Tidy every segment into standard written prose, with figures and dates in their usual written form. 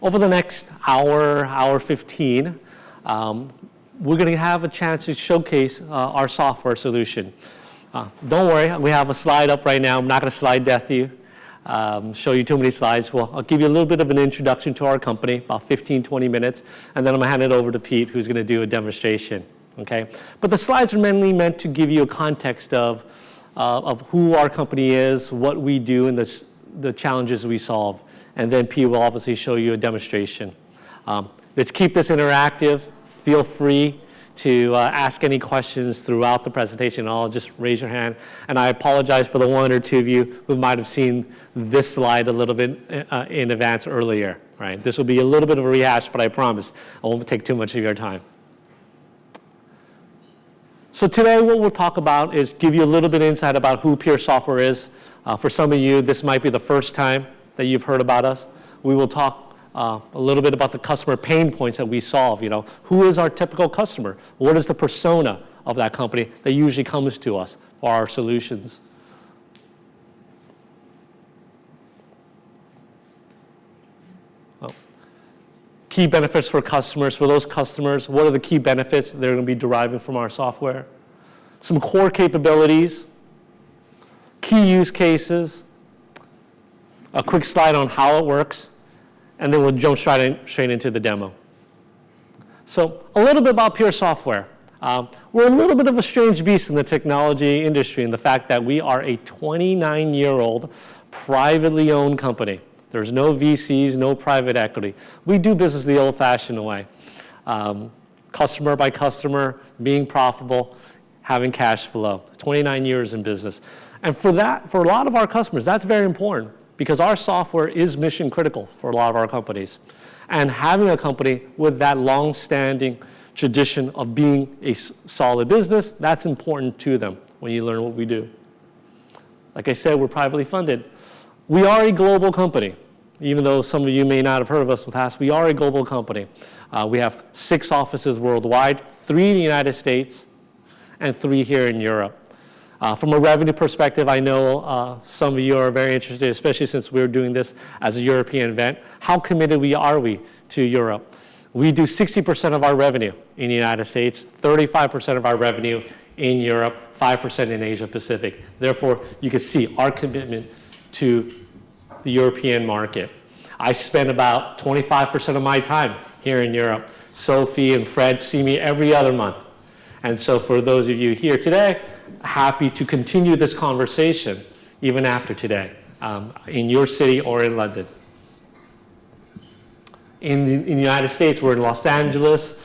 Over the next hour 15, we're going to have a chance to showcase our software solution. Don't worry, we have a slide up right now. I'm not going to slide death you, show you too many slides. Well, I'll give you a little bit of an introduction to our company, about 15, 20 minutes, and then I'm going to hand it over to Pete, who's going to do a demonstration. Okay? But the slides are mainly meant to give you a context of who our company is, what we do, and the challenges we solve. And then Pete will obviously show you a demonstration. Let's keep this interactive. Feel free to ask any questions throughout the presentation. I'll just raise your hand. And I apologize for the one or two of you who might have seen this slide a little bit in advance earlier. Right? This will be a little bit of a rehash, but I promise I won't take too much of your time. So today what we'll talk about is give you a little bit of insight about who Peer Software is. For some of you, this might be the first time that you've heard about us. We will talk a little bit about the customer pain points that we solve. You know, who is our typical customer? What is the persona of that company that usually comes to us for our solutions? Well, key benefits for customers. For those customers, what are the key benefits they're going to be deriving from our software? Some core capabilities, key use cases, a quick slide on how it works, and then we'll jump straight into the demo. So a little bit about Peer Software. We're a little bit of a strange beast in the technology industry in the fact that we are a 29-year-old privately owned company. There's no VCs, no private equity. We do business the old-fashioned way. Customer by customer, being profitable, having cash flow. 29 years in business. And for a lot of our customers, that's very important, because our software is mission critical for a lot of our companies. And having a company with that long-standing tradition of being a solid business, that's important to them when you learn what we do. Like I said, we're privately funded. We are a global company. Even though some of you may not have heard of us in the past, we are a global company. We have 6 offices worldwide, 3 in the United States, and 3 here in Europe. From a revenue perspective, I know some of you are very interested, especially since we're doing this as a European event. How committed are we to Europe? We do 60% of our revenue in the United States, 35% of our revenue in Europe, 5% in Asia Pacific. Therefore, you can see our commitment to the European market. I spend about 25% of my time here in Europe. Sophie and Fred see me every other month. And so for those of you here today, happy to continue this conversation even after today in your city or in London. In the United States, we're in Los Angeles,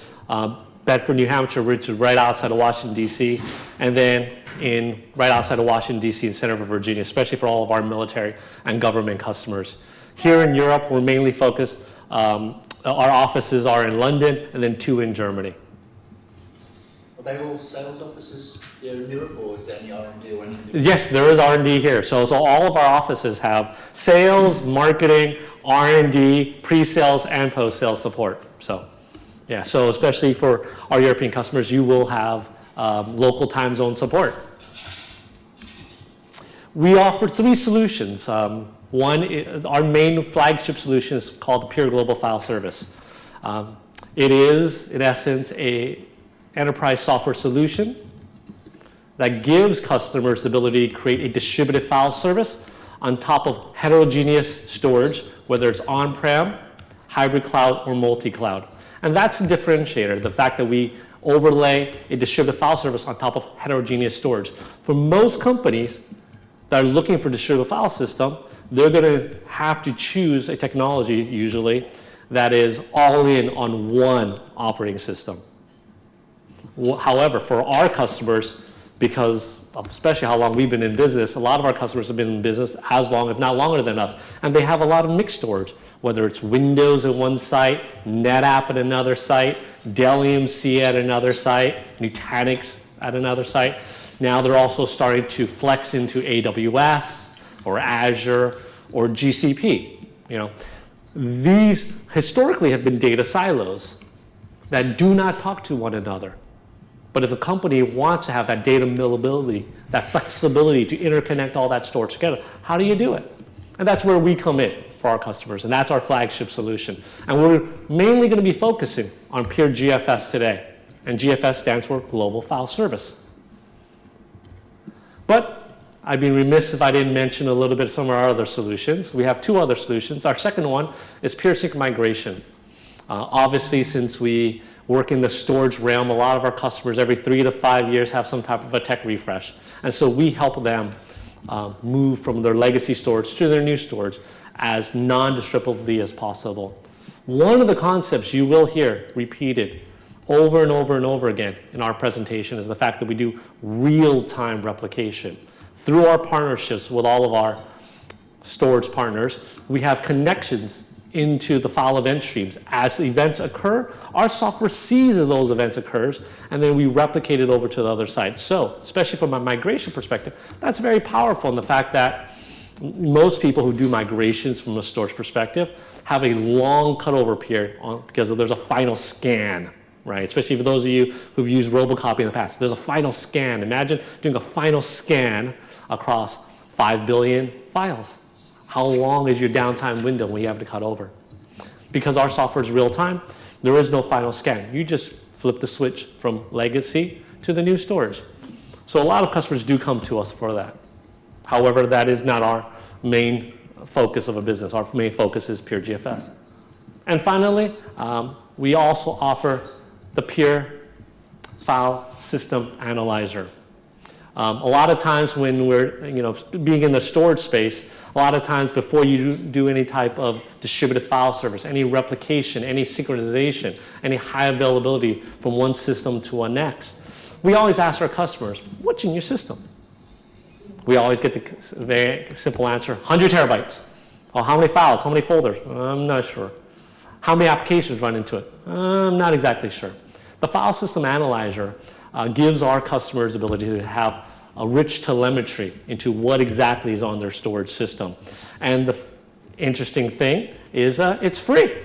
Bedford, New Hampshire, which is right outside of Washington, D.C., and then right outside of Washington, D.C. in Centerville, Virginia, especially for all of our military and government customers. Here in Europe, we're mainly focused, our offices are in London and then 2 in Germany. Are they all sales offices here in Europe, or is there any R&D or anything? Yes, there is R&D here. So all of our offices have sales, marketing, R&D, pre-sales, and post-sales support. So, yeah, so especially for our European customers, you will have local time zone support. We offer 3 solutions. One, our main flagship solution is called the Peer Global File Service. It is, in essence, a enterprise software solution that gives customers the ability to create a distributed file service on top of heterogeneous storage, whether it's on-prem, hybrid cloud, or multi-cloud. And that's the differentiator, the fact that we overlay a distributed file service on top of heterogeneous storage. For most companies that are looking for a distributed file system, they're going to have to choose a technology, usually, that is all in on one operating system. However, for our customers, because of especially how long we've been in business, a lot of our customers have been in business as long, if not longer than us, and they have a lot of mixed storage, whether it's Windows at one site, NetApp at another site, Dell EMC at another site, Nutanix at another site. Now they're also starting to flex into AWS or Azure or GCP. You know, these historically have been data silos that do not talk to one another. But if a company wants to have that data availability, that flexibility to interconnect all that storage together, how do you do it? And that's where we come in for our customers, and that's our flagship solution. And we're mainly going to be focusing on PeerGFS today, and GFS stands for Global File Service. But I'd be remiss if I didn't mention a little bit from our other solutions. We have two other solutions. Our second one is PeerSync Migration. Obviously, since we work in the storage realm, a lot of our customers every 3 to 5 years have some type of a tech refresh. And so we help them move from their legacy storage to their new storage as non-disruptively as possible. One of the concepts you will hear repeated over and over and over again in our presentation is the fact that we do real-time replication. Through our partnerships with all of our storage partners, we have connections into the file event streams. As events occur, our software sees that those events occurs, and then we replicate it over to the other side. So, especially from a migration perspective, that's very powerful in the fact that most people who do migrations from a storage perspective have a long cutover period because there's a final scan, right? Especially for those of you who've used Robocopy in the past. There's a final scan. Imagine doing a final scan across 5 billion files. How long is your downtime window when you have to cut over? Because our software is real time, there is no final scan. You just flip the switch from legacy to the new storage. So a lot of customers do come to us for that. However, that is not our main focus of a business. Our main focus is PeerGFS. And finally, we also offer the Peer File System Analyzer. A lot of times when we're being in the storage space, a lot of times before you do any type of distributed file service, any replication, any synchronization, any high availability from one system to the next, we always ask our customers, what's in your system? We always get the very simple answer, 100 terabytes. Oh, how many files, how many folders? I'm not sure. How many applications run into it? I'm not exactly sure. The File System Analyzer gives our customers the ability to have a rich telemetry into what exactly is on their storage system. And the interesting thing is it's free.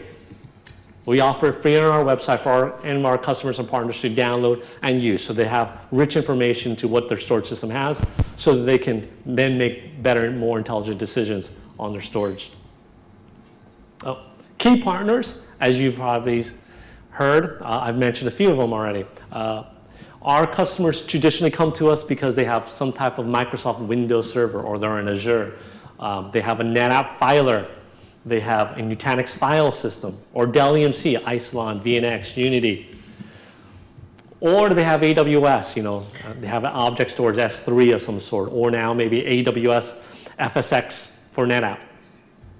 We offer it free on our website for our customers and partners to download and use. So they have rich information to what their storage system has so that they can then make better, more intelligent decisions on their storage. Key partners, as you've probably heard, I've mentioned a few of them already. Our customers traditionally come to us because they have some type of Microsoft Windows server or they're in Azure. They have a NetApp filer. They have a Nutanix file system or Dell EMC, Isilon, VNX, Unity. Or they have AWS, they have an object storage S3 of some sort, or now maybe AWS FSX for NetApp.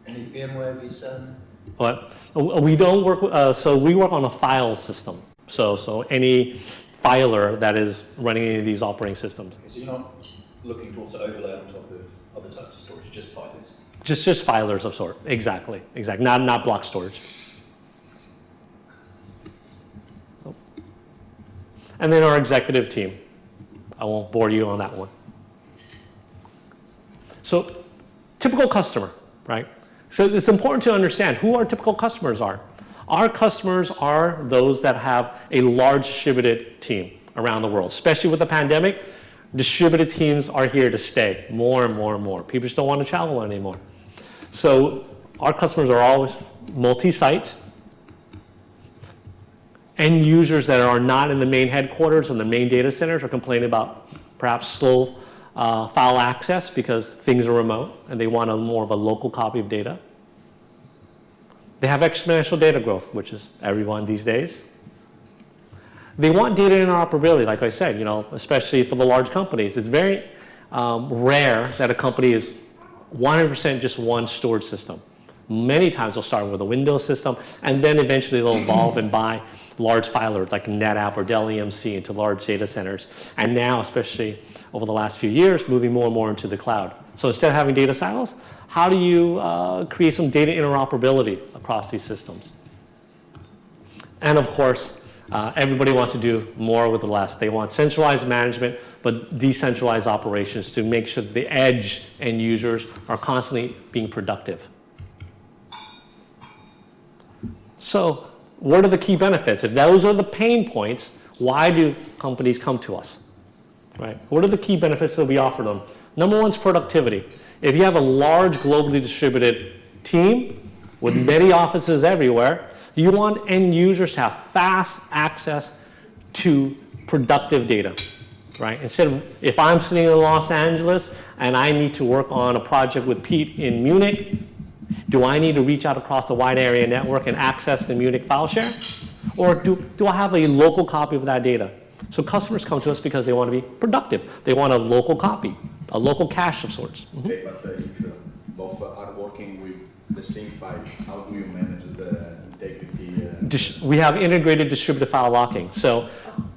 Any VMware vSAN? What? We don't work with, so we work on a file system. So any filer that is running any of these operating systems. Okay, so you're not looking to also overlay on top of other types of storage, just filers? Just filers of sort, exactly. Not block storage. And then our executive team. I won't bore you on that one. So typical customer, right? So it's important to understand who our typical customers are. Our customers are those that have a large distributed team around the world, especially with the pandemic. Distributed teams are here to stay more and more and more. People just don't want to travel anymore. So our customers are always multi-site. End users that are not in the main headquarters and the main data centers are complaining about perhaps slow file access because things are remote and they want more of a local copy of data. They have exponential data growth, which is everyone these days. They want data interoperability, like I said, especially for the large companies. It's very rare that a company is 100% just one storage system. Many times they'll start with a Windows system, and then eventually they'll evolve and buy large filers like NetApp or Dell EMC into large data centers. And now, especially over the last few years, moving more and more into the cloud. So instead of having data silos, how do you create some data interoperability across these systems? And of course, everybody wants to do more with less. They want centralized management, but decentralized operations to make sure that the edge end users are constantly being productive. So what are the key benefits? If those are the pain points, Why do companies come to us? Right? What are the key benefits that we offer them? Number one is productivity. If you have a large globally distributed team with many offices everywhere, you want end users to have fast access to productive data, right? Instead of, if I'm sitting in Los Angeles and I need to work on a project with Pete in Munich, do I need to reach out across the wide area network and access the Munich file share? Or do I have a local copy of that data? So customers come to us because they want to be productive. They want a local copy, a local cache of sorts. Okay, but if both are working with the same file, how do you manage the integrity? We have integrated distributed file locking. So,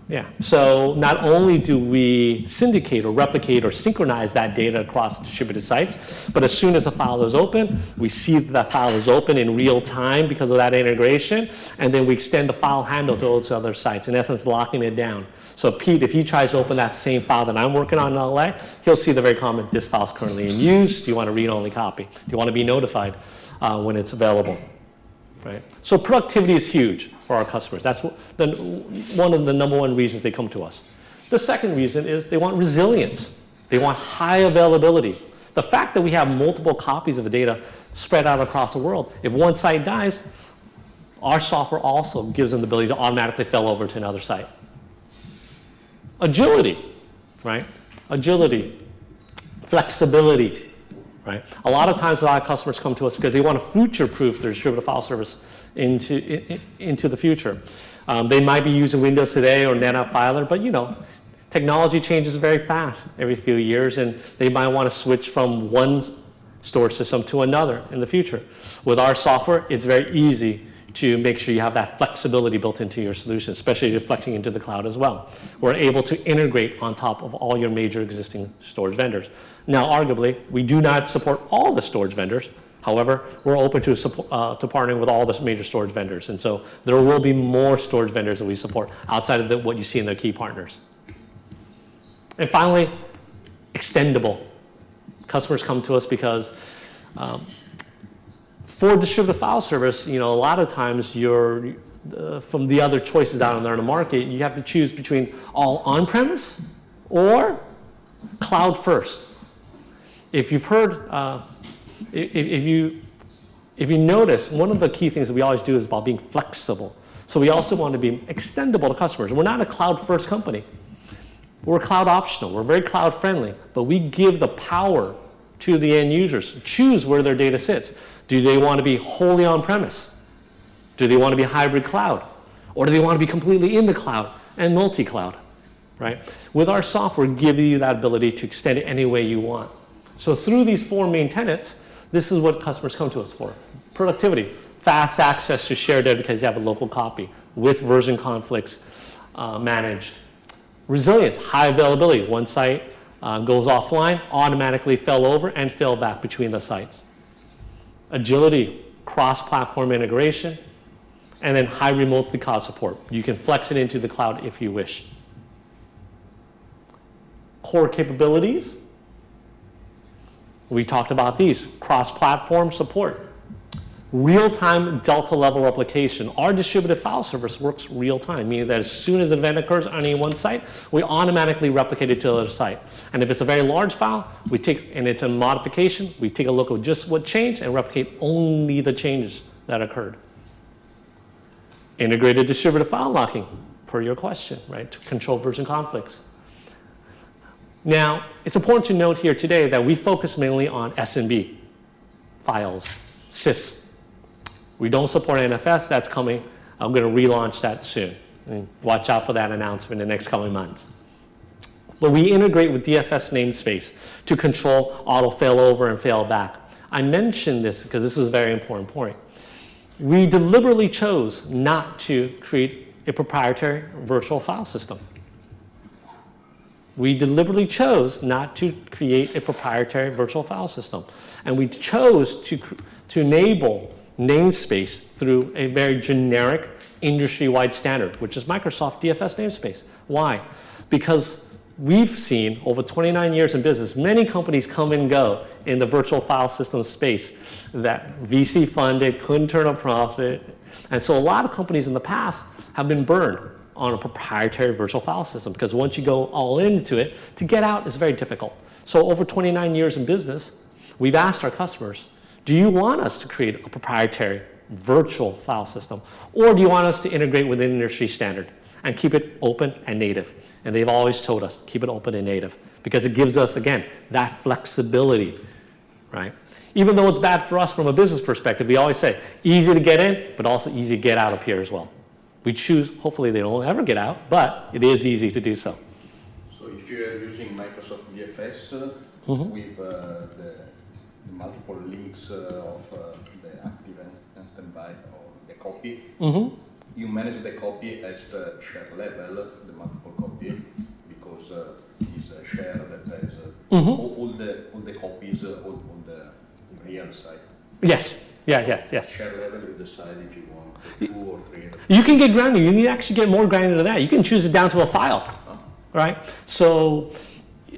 yeah. So not only do we syndicate or replicate or synchronize that data across distributed sites, but as soon as a file is open, we see that file is open in real time because of that integration, and then we extend the file handle to those other sites, in essence locking it down. So Pete, if he tries to open that same file that I'm working on in LA, he'll see the very comment, this file is currently in use. Do you want a read-only copy? Do you want to be notified when it's available? Right? So productivity is huge for our customers. That's one of the number one reasons they come to us. The second reason is they want resilience. They want high availability. The fact that we have multiple copies of the data spread out across the world, if one site dies, our software also gives them the ability to automatically fail over to another site. Agility, right? Agility, flexibility. Right? A lot of times, a lot of customers come to us because they want to future-proof their distributed file service into the future. They might be using Windows today or NetApp Filer, but technology changes very fast every few years, and they might want to switch from one storage system to another in the future. With our software, it's very easy to make sure you have that flexibility built into your solution, especially if you're flexing into the cloud as well. We're able to integrate on top of all your major existing storage vendors. Now, arguably, we do not support all the storage vendors. However, we're open to partnering with all the major storage vendors. And so there will be more storage vendors that we support outside of what you see in their key partners. And finally, extendable. Customers come to us because for distributed file service, a lot of times from the other choices out there in the market, you have to choose between all on-premise or cloud first. If you've heard, if you notice, one of the key things that we always do is about being flexible. So we also want to be extendable to customers. We're not a cloud-first company. We're cloud optional. We're very cloud friendly, but we give the power to the end users to choose where their data sits. Do they want to be wholly on-premise? Do they want to be hybrid cloud? Or do they want to be completely in the cloud and multi-cloud? Right? With our software, we give you that ability to extend it any way you want. So through these four main tenets, this is what customers come to us for. Productivity, fast access to shared data because you have a local copy with version conflicts managed. Resilience, high availability. One site goes offline, automatically fail over and fail back between the sites. Agility, cross-platform integration, and then high remote cloud support. You can flex it into the cloud if you wish. Core capabilities. We talked about these, cross-platform support, real-time Delta-level replication. Our distributed file service works real-time, meaning that as soon as an event occurs on any one site, we automatically replicate it to the other site. And if it's a very large file, and it's a modification, we take a look at just what changed and replicate only the changes that occurred. Integrated distributed file locking, per your question, right, to control version conflicts. Now, it's important to note here today that we focus mainly on SMB files, CIFs. We don't support NFS, that's coming. I'm going to relaunch that soon. Watch out for that announcement in the next coming months. But we integrate with DFS namespace to control auto failover and fail back. I mention this because this is a very important point. We deliberately chose not to create a proprietary virtual file system. We deliberately chose not to create a proprietary virtual file system. And we chose to enable namespace through a very generic industry-wide standard, which is Microsoft DFS namespace. Why? Because we've seen over 29 years in business, many companies come and go in the virtual file system space that VC funded, couldn't turn a profit. And so a lot of companies in the past have been burned on a proprietary virtual file system, because once you go all into it, to get out is very difficult. So over 29 years in business, we've asked our customers, do you want us to create a proprietary virtual file system, or do you want us to integrate with an industry standard and keep it open and native? And they've always told us, keep it open and native, because it gives us, again, that flexibility, right? Even though it's bad for us from a business perspective, we always say, easy to get in, but also easy to get out of here as well. We choose, hopefully they don't ever get out, but it is easy to do so. So if you're using Microsoft VFS with the multiple links of the active and standby or the copy, you manage the copy at the share level, the multiple copy, because it's a share that has all the copies on the real site. Yes. Yes. Share level, you decide if you want 2 or 3. You can get granular. You can actually get more granular than that. You can choose it down to a file, right? So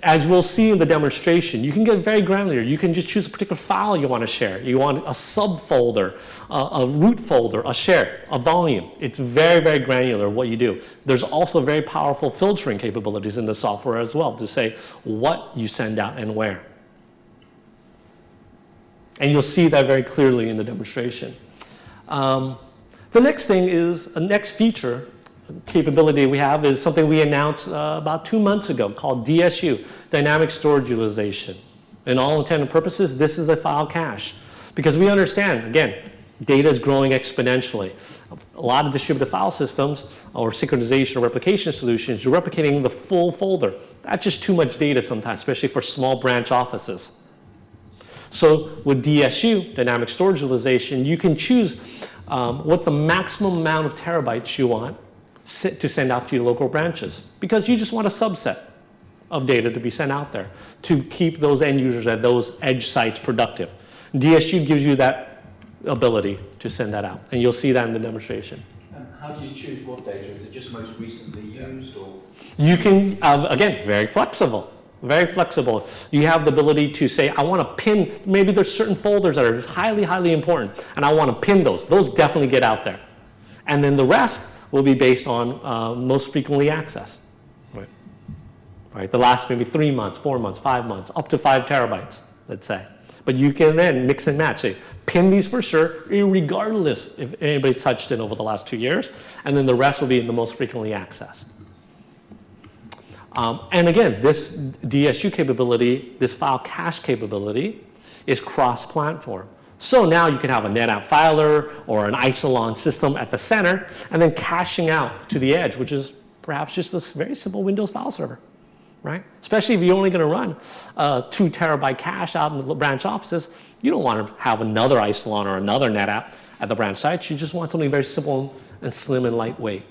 as we'll see in the demonstration, you can get very granular. You can just choose a particular file you want to share. You want a subfolder, a root folder, a share, a volume. It's very, very granular what you do. There's also very powerful filtering capabilities in the software as well to say what you send out and where. And you'll see that very clearly in the demonstration. The next thing is, a next feature capability we have is something we announced about 2 months ago called DSU, Dynamic Storage Utilization. In all intent and purposes, this is a file cache. Because we understand, again, data is growing exponentially. A lot of distributed file systems or synchronization or replication solutions, you're replicating the full folder. That's just too much data sometimes, especially for small branch offices. So with DSU, Dynamic Storage Utilization, you can choose what the maximum amount of terabytes you want to send out to your local branches, because you just want a subset of data to be sent out there to keep those end users at those edge sites productive. DSU gives you that ability to send that out, and you'll see that in the demonstration. How do you choose what data? Is it just most recently used, or? You can, again, very flexible. Very flexible. You have the ability to say, I want to pin, maybe there's certain folders that are highly, highly important, and I want to pin those. Those definitely get out there. And then the rest will be based on most frequently accessed. Right? The last maybe 3 months, 4 months, 5 months, up to 5 terabytes, let's say. But you can then mix and match. Say, pin these for sure, regardless if anybody's touched it over the last 2 years, and then the rest will be the most frequently accessed. And again, this DSU capability, this file cache capability, is cross-platform. So now you can have a NetApp filer or an Isilon system at the center, and then caching out to the edge, which is perhaps just a very simple Windows file server, right? Especially if you're only going to run 2 terabyte cache out in the branch offices, you don't want to have another Isilon or another NetApp at the branch sites. You just want something very simple and slim and lightweight.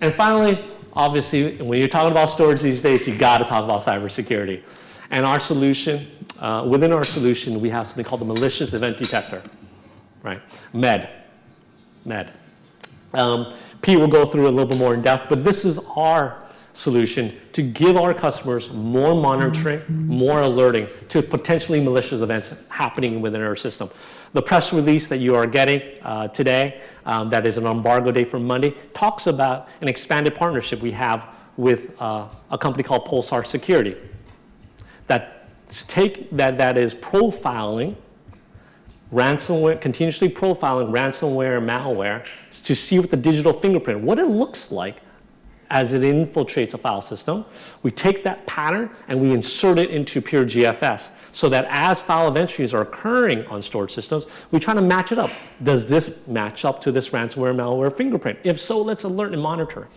And finally, obviously, when you're talking about storage these days, you got to talk about cybersecurity. And our solution, within our solution, we have something called the malicious event detector, right? MED. Pete will go through a little bit more in depth, but this is our solution to give our customers more monitoring, more alerting to potentially malicious events happening within our system. The press release that you are getting today, that is an embargo date for Monday, talks about an expanded partnership we have with a company called Pulsar Security that is profiling ransomware, continuously profiling ransomware and malware to see what the digital fingerprint, what it looks like as it infiltrates a file system. We take that pattern and we insert it into PeerGFS so that as file event streams are occurring on storage systems, we try to match it up. Does this match up to this ransomware malware fingerprint? If so, let's alert and monitor.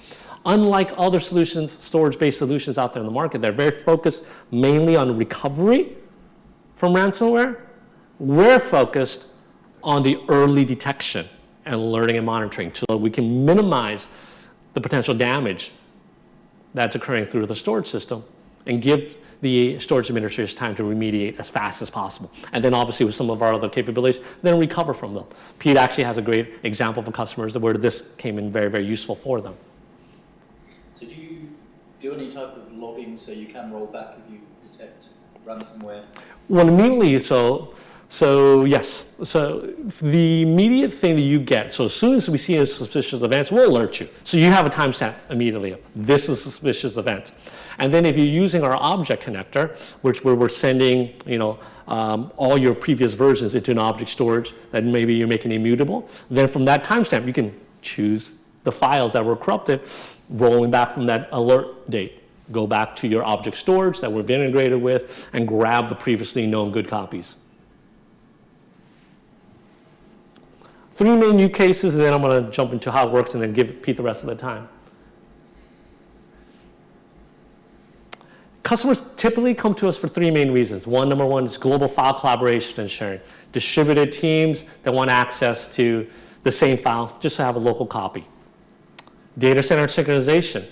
Unlike other solutions, storage-based solutions out there in the market, they're very focused mainly on recovery from ransomware. We're focused on the early detection and alerting and monitoring so that we can minimize the potential damage that's occurring through the storage system and give the storage administrators time to remediate as fast as possible. And then obviously with some of our other capabilities, then recover from them. Pete actually has a great example for customers where this came in very, very useful for them. So do you do any type of logging so you can roll back if you detect ransomware? Well, immediately, so So yes, so the immediate thing that you get, so as soon as we see a suspicious event, we'll alert you. So you have a timestamp immediately. This is a suspicious event. And then if you're using our object connector, where we're sending, all your previous versions into an object storage that maybe you're making immutable, then from that timestamp, you can choose the files that were corrupted, rolling back from that alert date. Go back to your object storage that we've integrated with and grab the previously known good copies. 3 main use cases, and then I'm going to jump into how it works and then give Pete the rest of the time. Customers typically come to us for 3 main reasons. Number one is global file collaboration and sharing. Distributed teams that want access to the same file just to have a local copy. Data center synchronization.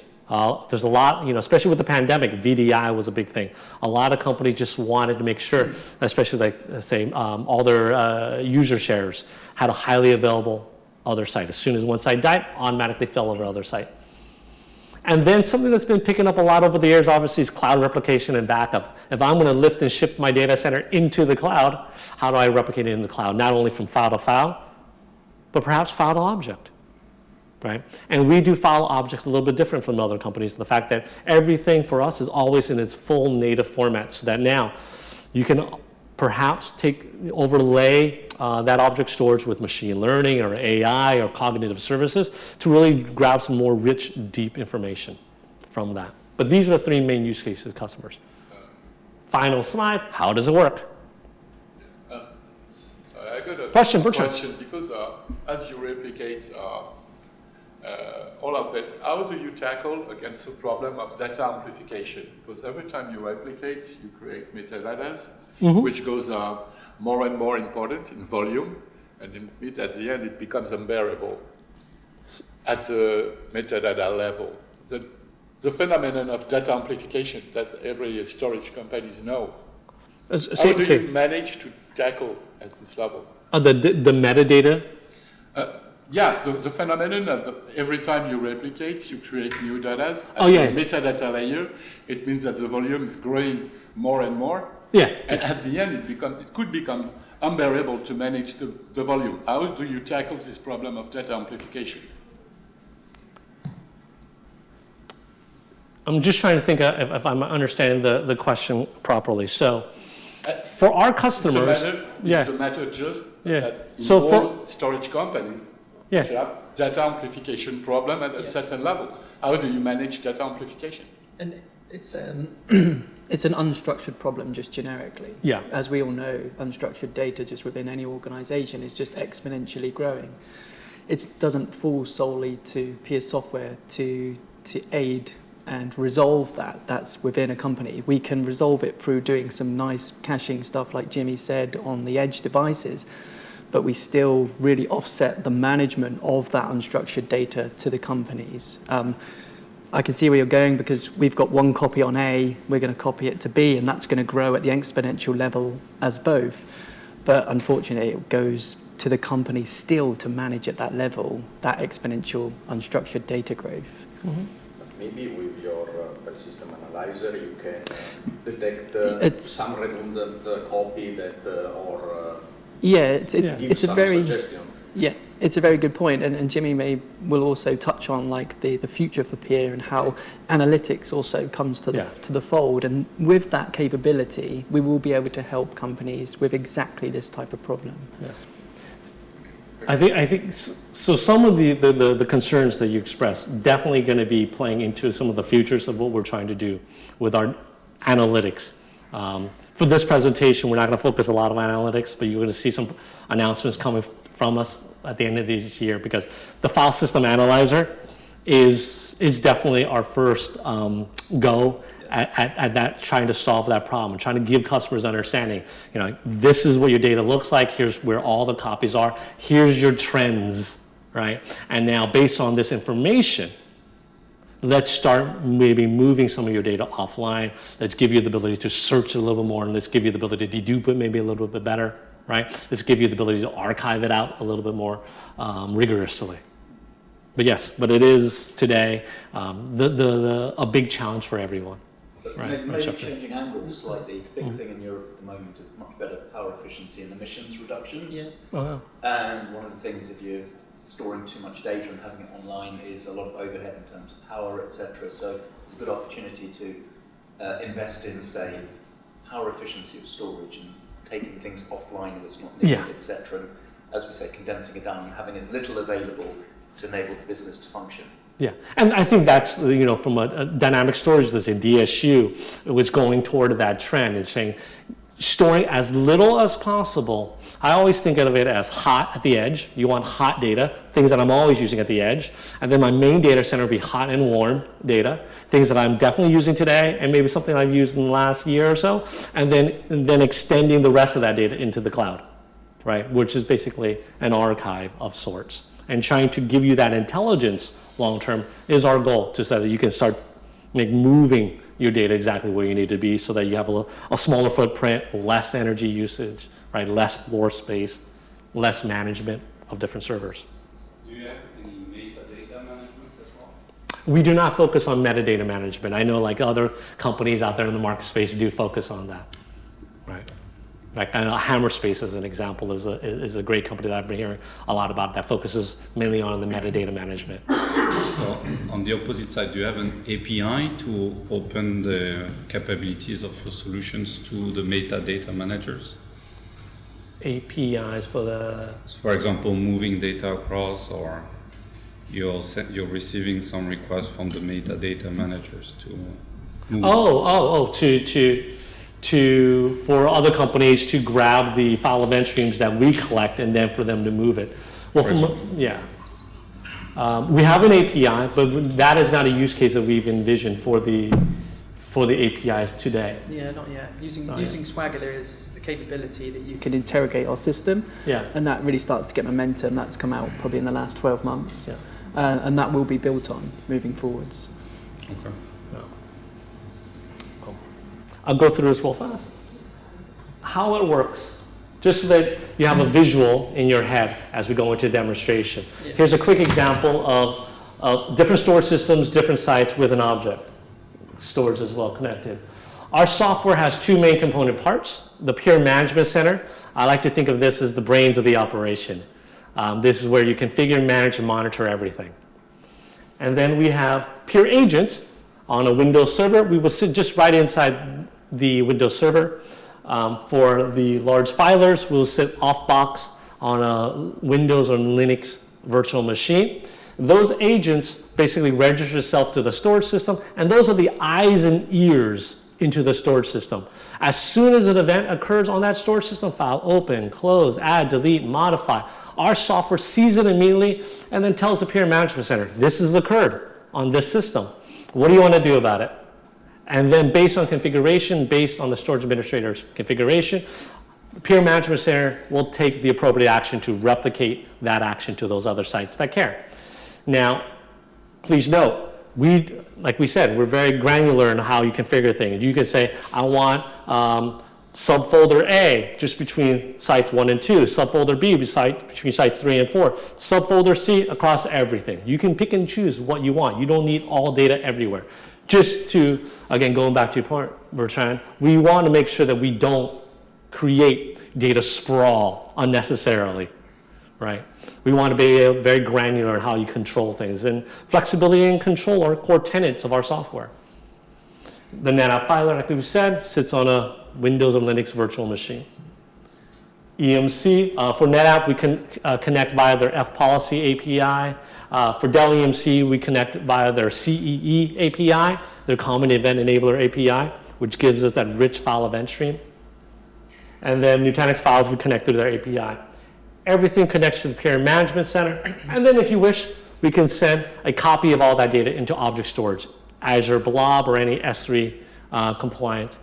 There's a lot, especially with the pandemic, VDI was a big thing. A lot of companies just wanted to make sure, especially like, say, all their user shares had a highly available other site. As soon as one site died, automatically fell over other site. And then something that's been picking up a lot over the years, obviously, is cloud replication and backup. If I'm going to lift and shift my data center into the cloud, how do I replicate it in the cloud? Not only from file to file, but perhaps file to object. Right? And we do file objects a little bit different from other companies. The fact that everything for us is always in its full native format, so that now you can perhaps overlay that object storage with machine learning or AI or cognitive services to really grab some more rich, deep information from that. But these are the 3 main use cases, customers. Final slide, how does it work? Sorry, I got a question because as you replicate all of it, how do you tackle against the problem of data amplification? Because every time you replicate, you create metadata, which goes more and more important in volume, and at the end it becomes unbearable at the metadata level. The phenomenon of data amplification that every storage companies know. How do you manage to tackle at this level? The metadata? Yeah, the phenomenon of every time you replicate, you create new data. Yeah. The metadata layer, it means that the volume is growing more and more. Yeah. And at the end, it could become unbearable to manage the volume. How do you tackle this problem of data amplification? I'm just trying to think if I'm understanding the question properly. So, for our customers, it's a matter just that in so all storage companies, you have data amplification problem at a certain level. How do you manage data amplification? And it's it's an unstructured problem just generically. Yeah. As we all know, unstructured data just within any organization is just exponentially growing. It doesn't fall solely to Peer software to aid and resolve that. That's within a company. We can resolve it through doing some nice caching stuff like Jimmy said on the edge devices, but we still really offset the management of that unstructured data to the companies. I can see where you're going because we've got one copy on A, we're going to copy it to B, and that's going to grow at the exponential level as both. But unfortunately, it goes to the company still to manage at that level, that exponential unstructured data growth. Mm-hmm. Maybe with your file system analyzer, you can detect some redundant copy that it's a very suggestion. Yeah, it's a very good point, and Jimmy will also touch on like the future for Peer and how analytics also comes to the fold. And with that capability, we will be able to help companies with exactly this type of problem. Yeah. I think so. Some of the concerns that you expressed definitely going to be playing into some of the futures of what we're trying to do with our analytics. For this presentation, we're not going to focus a lot on analytics, but you're going to see some announcements coming from us at the end of this year because the file system analyzer is definitely our first go at that, trying to solve that problem, trying to give customers understanding, this is what your data looks like, here's where all the copies are, here's your trends, right? And now based on this information, let's start maybe moving some of your data offline. Let's give you the ability to search a little bit more, and let's give you the ability to dedupe it maybe a little bit better, right? Let's give you the ability to archive it out a little bit more rigorously. But yes, it is today a big challenge for everyone. But Right, maybe right. changing angles slightly. The big thing in Europe at the moment is much better power efficiency and emissions reductions. Yeah. Oh, And one of the things, if you're storing too much data and having it online, is a lot of overhead in terms of power, etc. So it's a good opportunity to invest in, say, power efficiency of storage and taking things offline if it's not needed, Yeah. etc. And as we say, condensing it down and having as little available to enable the business to function. yeah, and I think that's, from a dynamic storage, let's say DSU, it was going toward that trend, is saying storing as little as possible. I always think of it as hot at the edge. You want hot data, things that I'm always using at the edge. And then my main data center will be hot and warm data, things that I'm definitely using today and maybe something I've used in the last year or so, and then extending the rest of that data into the cloud, right? Which is basically an archive of sorts. And trying to give you that intelligence long term is our goal, to say that you can start moving your data exactly where you need to be so that you have a smaller footprint, less energy usage, right? Less floor space, less management of different servers. Do you have any metadata management as well? We do not focus on metadata management. I know like other companies out there in the market space do focus on that, right? Like I know Hammerspace, as an example, is a great company that I've been hearing a lot about that focuses mainly on the metadata management. Well, on the opposite side, do you have an API to open the capabilities of your solutions to the metadata managers? APIs for the... For example, moving data across, or you're receiving some requests from the metadata managers to move. For other companies to grab the file event streams that we collect and then for them to move it. Well, we have an API, but that is not a use case that we've envisioned for the APIs today. Yeah, not yet. Using Not yet. Swagger, there is a capability that you can interrogate our system, Yeah. and that really starts to get momentum. That's come out probably in the last 12 months, Yeah. and that will be built on moving forwards. Okay. I'll go through this real fast. How it works, just so that you have a visual in your head as we go into a demonstration. Yeah. Here's a quick example of different storage systems, different sites with an object. Storage as well connected. Our software has two main component parts. The Peer Management Center, I like to think of this as the brains of the operation. This is where you configure, manage, and monitor everything. And then we have Peer Agents on a Windows server. We will sit just right inside the Windows server. For the large filers, we'll sit off box on a Windows or Linux virtual machine. Those agents basically register itself to the storage system, and those are the eyes and ears into the storage system. As soon as an event occurs on that storage system file, open, close, add, delete, modify, our software sees it immediately and then tells the Peer Management Center, this has occurred on this system. What do you want to do about it? And then based on configuration, based on the storage administrator's configuration, the Peer Management Center will take the appropriate action to replicate that action to those other sites that care. Now, please note, like we said, we're very granular in how you configure things. You can say, I want subfolder A just between sites 1 and 2, subfolder B between sites 3 and 4, subfolder C across everything. You can pick and choose what you want. You don't need all data everywhere. Just to, again, going back to your point, Bertrand, we want to make sure that we don't create data sprawl unnecessarily, right? We want to be very granular in how you control things. And flexibility and control are core tenets of our software. The NetApp filer, like we said, sits on a Windows or Linux virtual machine. EMC, for NetApp, we can connect via their F-Policy API. For Dell EMC, we connect via their CEE API, their Common Event Enabler API, which gives us that rich file event stream. And then Nutanix Files, we connect through their API. Everything connects to the Peer Management Center. And then if you wish, we can send a copy of all that data into object storage, Azure Blob or any S3 compliant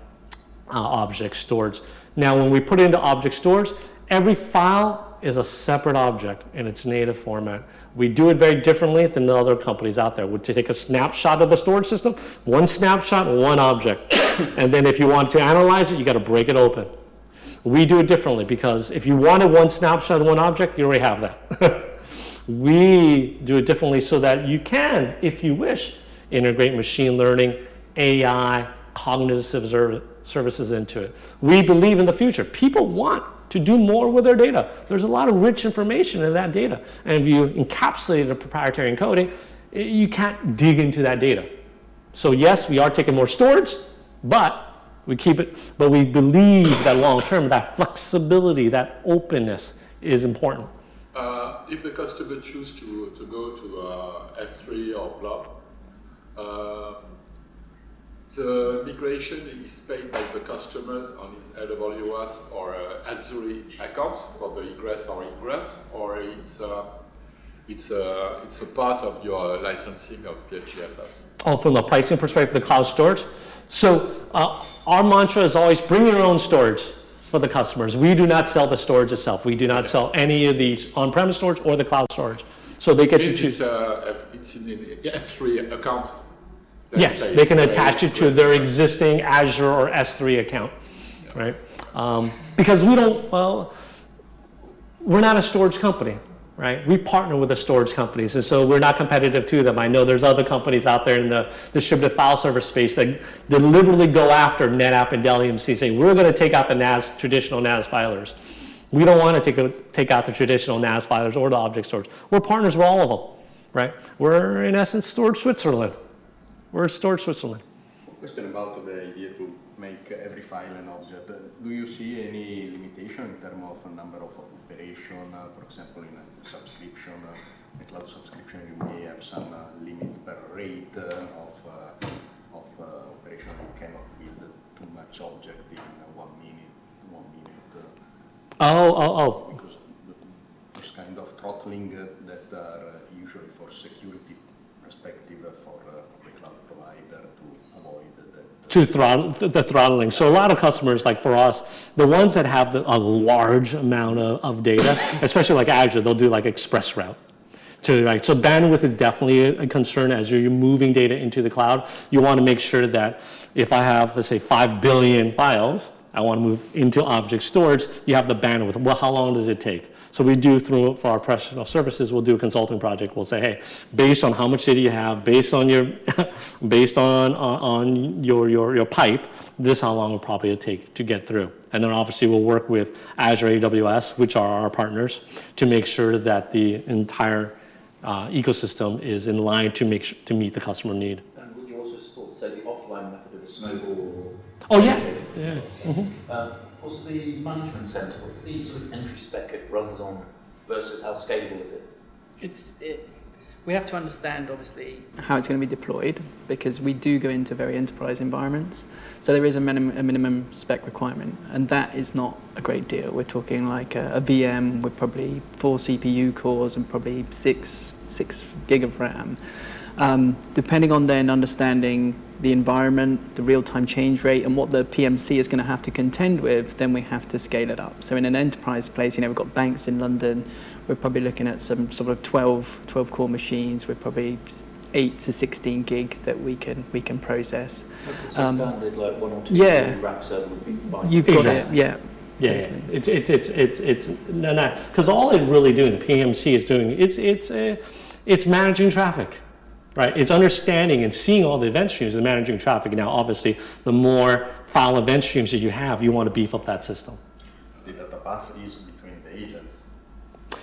object storage. Now, when we put it into object storage, every file is a separate object in its native format. We do it very differently than the other companies out there. We take a snapshot of the storage system, one snapshot, one object. And then if you want to analyze it, you got to break it open. We do it differently because if you wanted one snapshot of one object, you already have that. We do it differently so that you can, if you wish, integrate machine learning, AI, cognitive services into it. We believe in the future. People want to do more with their data. There's a lot of rich information in that data. And if you encapsulate it in proprietary encoding, you can't dig into that data. So yes, we are taking more storage, but we keep it, but we believe that long term, that flexibility, that openness is important. If the customer choose to go to S3 or Blob, the migration is paid by the customers on his AWS or Azure account for the egress or ingress, or it's a part of your licensing of PeerGFS. Oh, from the pricing perspective, the cloud storage. So our mantra is always bring your own storage for the customers. We do not sell the storage itself. We do not sell any of these on-premise storage or the cloud storage. So they get to choose. It's in the S3 account. Yes, they can attach it to their existing Azure or S3 account, right? Because we don't, well, we're not a storage company, right? We partner with the storage companies, and so we're not competitive to them. I know there's other companies out there in the distributed file server space that deliberately go after NetApp and Dell EMC, saying we're going to take out the traditional NAS filers. We don't want to take out the traditional NAS filers or the object storage. We're partners with all of them, right? We're in essence Storage Switzerland. We're Storage Switzerland. Question about the idea to make every file an object. Do you see any limitation in terms of a number of operation? For example, in a subscription, a cloud subscription, you may have some limit per rate of operation. You cannot build too much object in 1 minute, 1 minute. Because this kind of throttling that are usually for security perspective for the cloud provider to avoid that. To throttle, the throttling. So a lot of customers, like for us, the ones that have a large amount of data, especially like Azure, they'll do like express route. So bandwidth is definitely a concern as you're moving data into the cloud. You want to make sure that if I have, let's say, 5 billion files, I want to move into object storage, you have the bandwidth. Well, how long does it take? So we do for our professional services, we'll do a consulting project. We'll say, hey, based on how much data you have, based on your, your pipe, this is how long it will probably take to get through. And then obviously we'll work with Azure, AWS, which are our partners, to make sure that the entire ecosystem is in line to meet the customer need. And would you also support, say, the offline method of a snowball? Oh yeah. Yeah. Mm-hmm. What's the management center? What's the sort of entry spec it runs on versus how scalable is it? We have to understand, obviously, how it's going to be deployed, because we do go into very enterprise environments. So there is a minimum spec requirement, and that is not a great deal. We're talking like a VM with probably 4 CPU cores and probably 6 gig of RAM. Depending on then understanding the environment, the real-time change rate, and what the PMC is going to have to contend with, then we have to scale it up. So in an enterprise place, we've got banks in London. We're probably looking at some sort of 12 core machines with probably 8 to 16 gig that we can process. Okay, so standard like 1 or 2 rack server would be fine. You've got it, yeah. Yeah, it's no, because all it really doing, the PMC is doing, it's managing traffic. Right, it's understanding and seeing all the event streams and managing traffic. Now, obviously, the more file event streams that you have, you want to beef up that system. The data path is between the agents.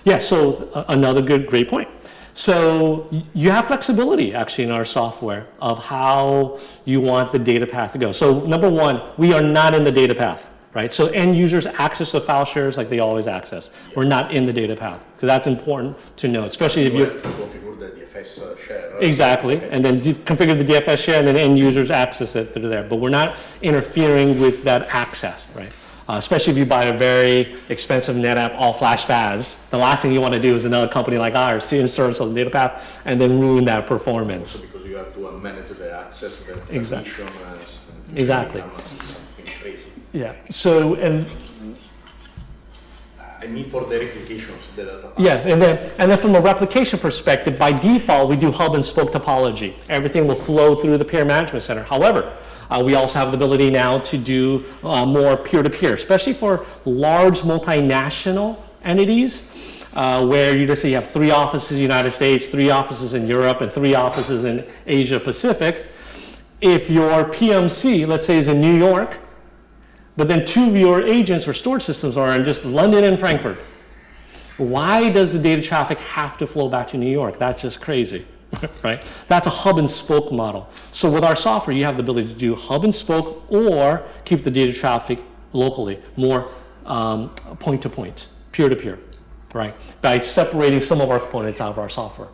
Yeah, so another great point. So you have flexibility actually in our software of how you want the data path to go. So number one, we are not in the data path, right? So end users access the file shares like they always access. We're not in the data path, because that's important to know, especially if you're configure the DFS share. Exactly, Okay. and then configure the DFS share, and then end users access it through there. But we're not interfering with that access, right? Especially if you buy a very expensive NetApp all-flash FAS, the last thing you want to do is another company like ours to insert us on the data path and then ruin that performance. Also because you have to manage the access, the Exactly. permission, Exactly. something crazy. Yeah. So and I mean for the replications, the data path. yeah, and then from a replication perspective, by default we do hub and spoke topology. Everything will flow through the peer management center. However, we also have the ability now to do more peer-to-peer, especially for large multinational entities, where you just say you have 3 offices in the United States, 3 offices in Europe, and 3 offices in Asia Pacific. if your PMC, let's say, is in New York, but then 2 of your agents or storage systems are in just London and Frankfurt, why does the data traffic have to flow back to New York? That's just crazy, right? That's a hub and spoke model. So with our software, you have the ability to do hub and spoke or keep the data traffic locally, more point to point, peer to peer, right? By separating some of our components out of our software,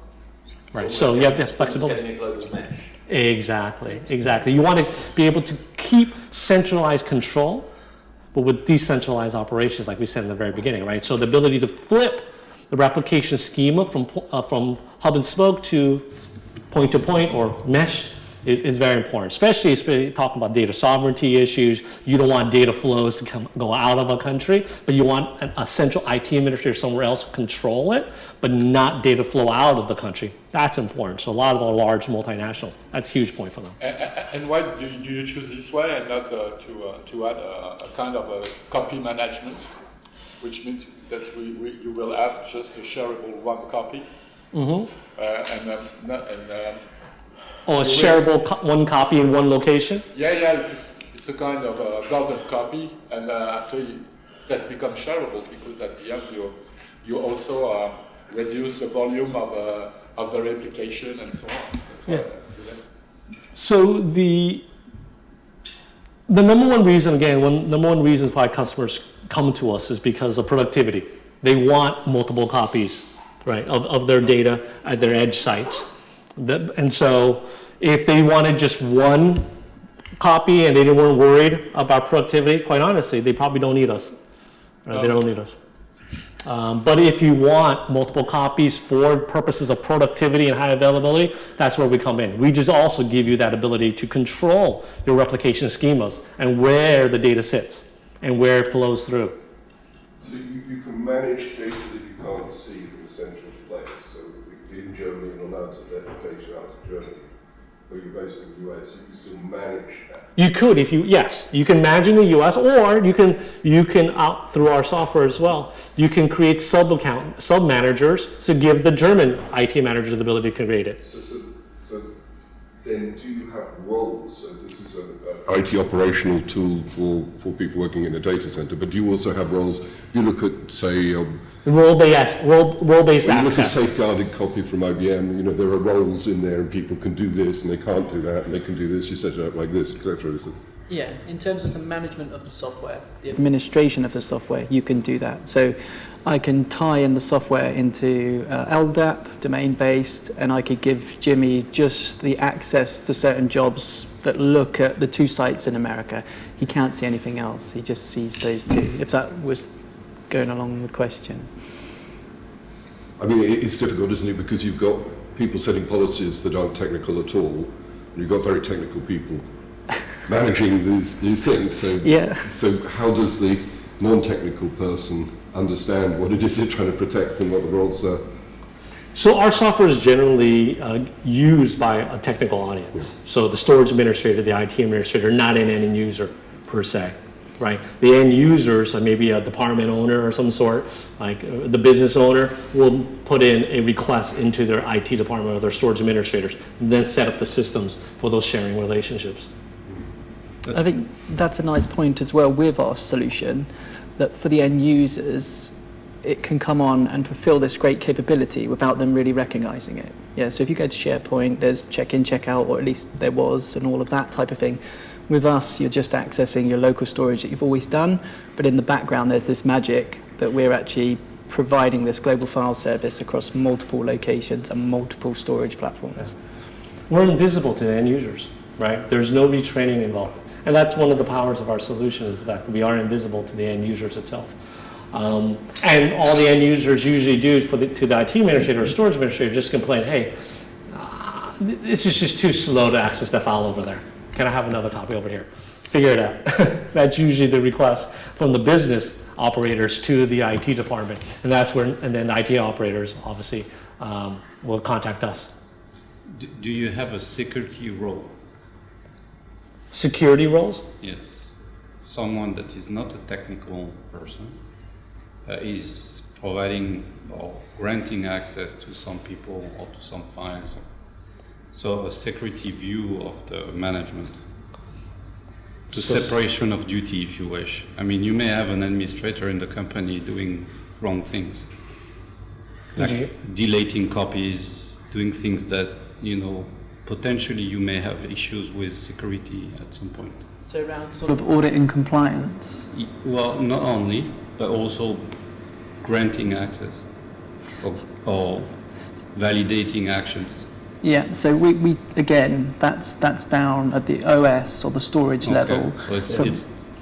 right? So you have that flexibility. Getting a global mesh. Exactly, exactly. You want to be able to keep centralized control, but with decentralized operations, like we said in the very beginning, right? So the ability to flip the replication schema from hub and spoke to point or mesh is very important, especially talking about data sovereignty issues. You don't want data flows to go out of a country, but you want a central IT administrator somewhere else to control it, but not data flow out of the country. That's important. So a lot of the large multinationals, that's a huge point for them. And why do you choose this way and not to add a kind of a copy management, which means that you will have just a shareable one copy, Oh, a shareable one copy in one location? Yeah, it's a kind of a golden copy, and after that becomes shareable, because at the end you also reduce the volume of the replication and so on. That's Yeah. So the number one reason, again, number one reason why customers come to us is because of productivity. They want multiple copies, right, of their data at their edge sites. And so if they wanted just one copy and they weren't worried about productivity, quite honestly, they probably don't need us. Right? They don't need us. But if you want multiple copies for purposes of productivity and high availability, that's where we come in. We just also give you that ability to control your replication schemas and where the data sits and where it flows through. So you can manage data that you can't see from a central place. So if you're in Germany, you're allowed to let the data out of Germany. Or you're based in the US, you can still manage that. You could, yes, you can manage in the US, or you can through our software as well, you can create sub-managers to give the German IT managers the ability to create it. So then do you have roles? So this is an IT operational tool for people working in a data center, but do you also have roles? If you look at, say, Role-based when you look at access. safeguarded copy from IBM, there are roles in there and people can do this and they can't do that and they can do this, you set it up like this, etc. Yeah, in terms of the management of the software, the administration of the software, you can do that. So I can tie in the software into LDAP, domain-based, and I could give Jimmy just the access to certain jobs that look at the 2 sites in America. He can't see anything else. He just sees those 2, if that was going along the question. I mean, it's difficult, isn't it? Because you've got people setting policies that aren't technical at all, and you've got very technical people managing these things. So how does the non-technical person understand what it is they're trying to protect and what the roles are? So our software is generally used by a technical audience. So the storage administrator, the IT administrator, not an end user per se. Right, the end users, maybe a department owner or some sort, like the business owner, will put in a request into their IT department or their storage administrators, and then set up the systems for those sharing relationships. I think that's a nice point as well with our solution, that for the end users, it can come on and fulfill this great capability without them really recognizing it. Yeah, so if you go to SharePoint, there's check-in, check-out, or at least there was, and all of that type of thing. With us, you're just accessing your local storage that you've always done, but in the background there's this magic that we're actually providing this global file service across multiple locations and multiple storage platforms. We're invisible to the end users, right? There's no retraining involved. And that's one of the powers of our solution, is the fact that we are invisible to the end users itself. And all the end users usually do to the IT administrator or storage administrator just complain, hey, this is just too slow to access the file over there. Can I have another copy over here? Figure it out. That's usually the request from the business operators to the IT department. And that's where, and then the IT operators obviously will contact us. Do you have a security role? Security roles? Yes. Someone that is not a technical person is providing or granting access to some people or to some files. So a security view of the management. The So- separation of duty, if you wish. I mean, you may have an administrator in the company doing wrong things. Like deleting copies, doing things that, potentially you may have issues with security at some point. So around sort of audit and compliance. Well, not only, but also granting access or validating actions. Yeah, so we again, that's down at the OS or the storage level. So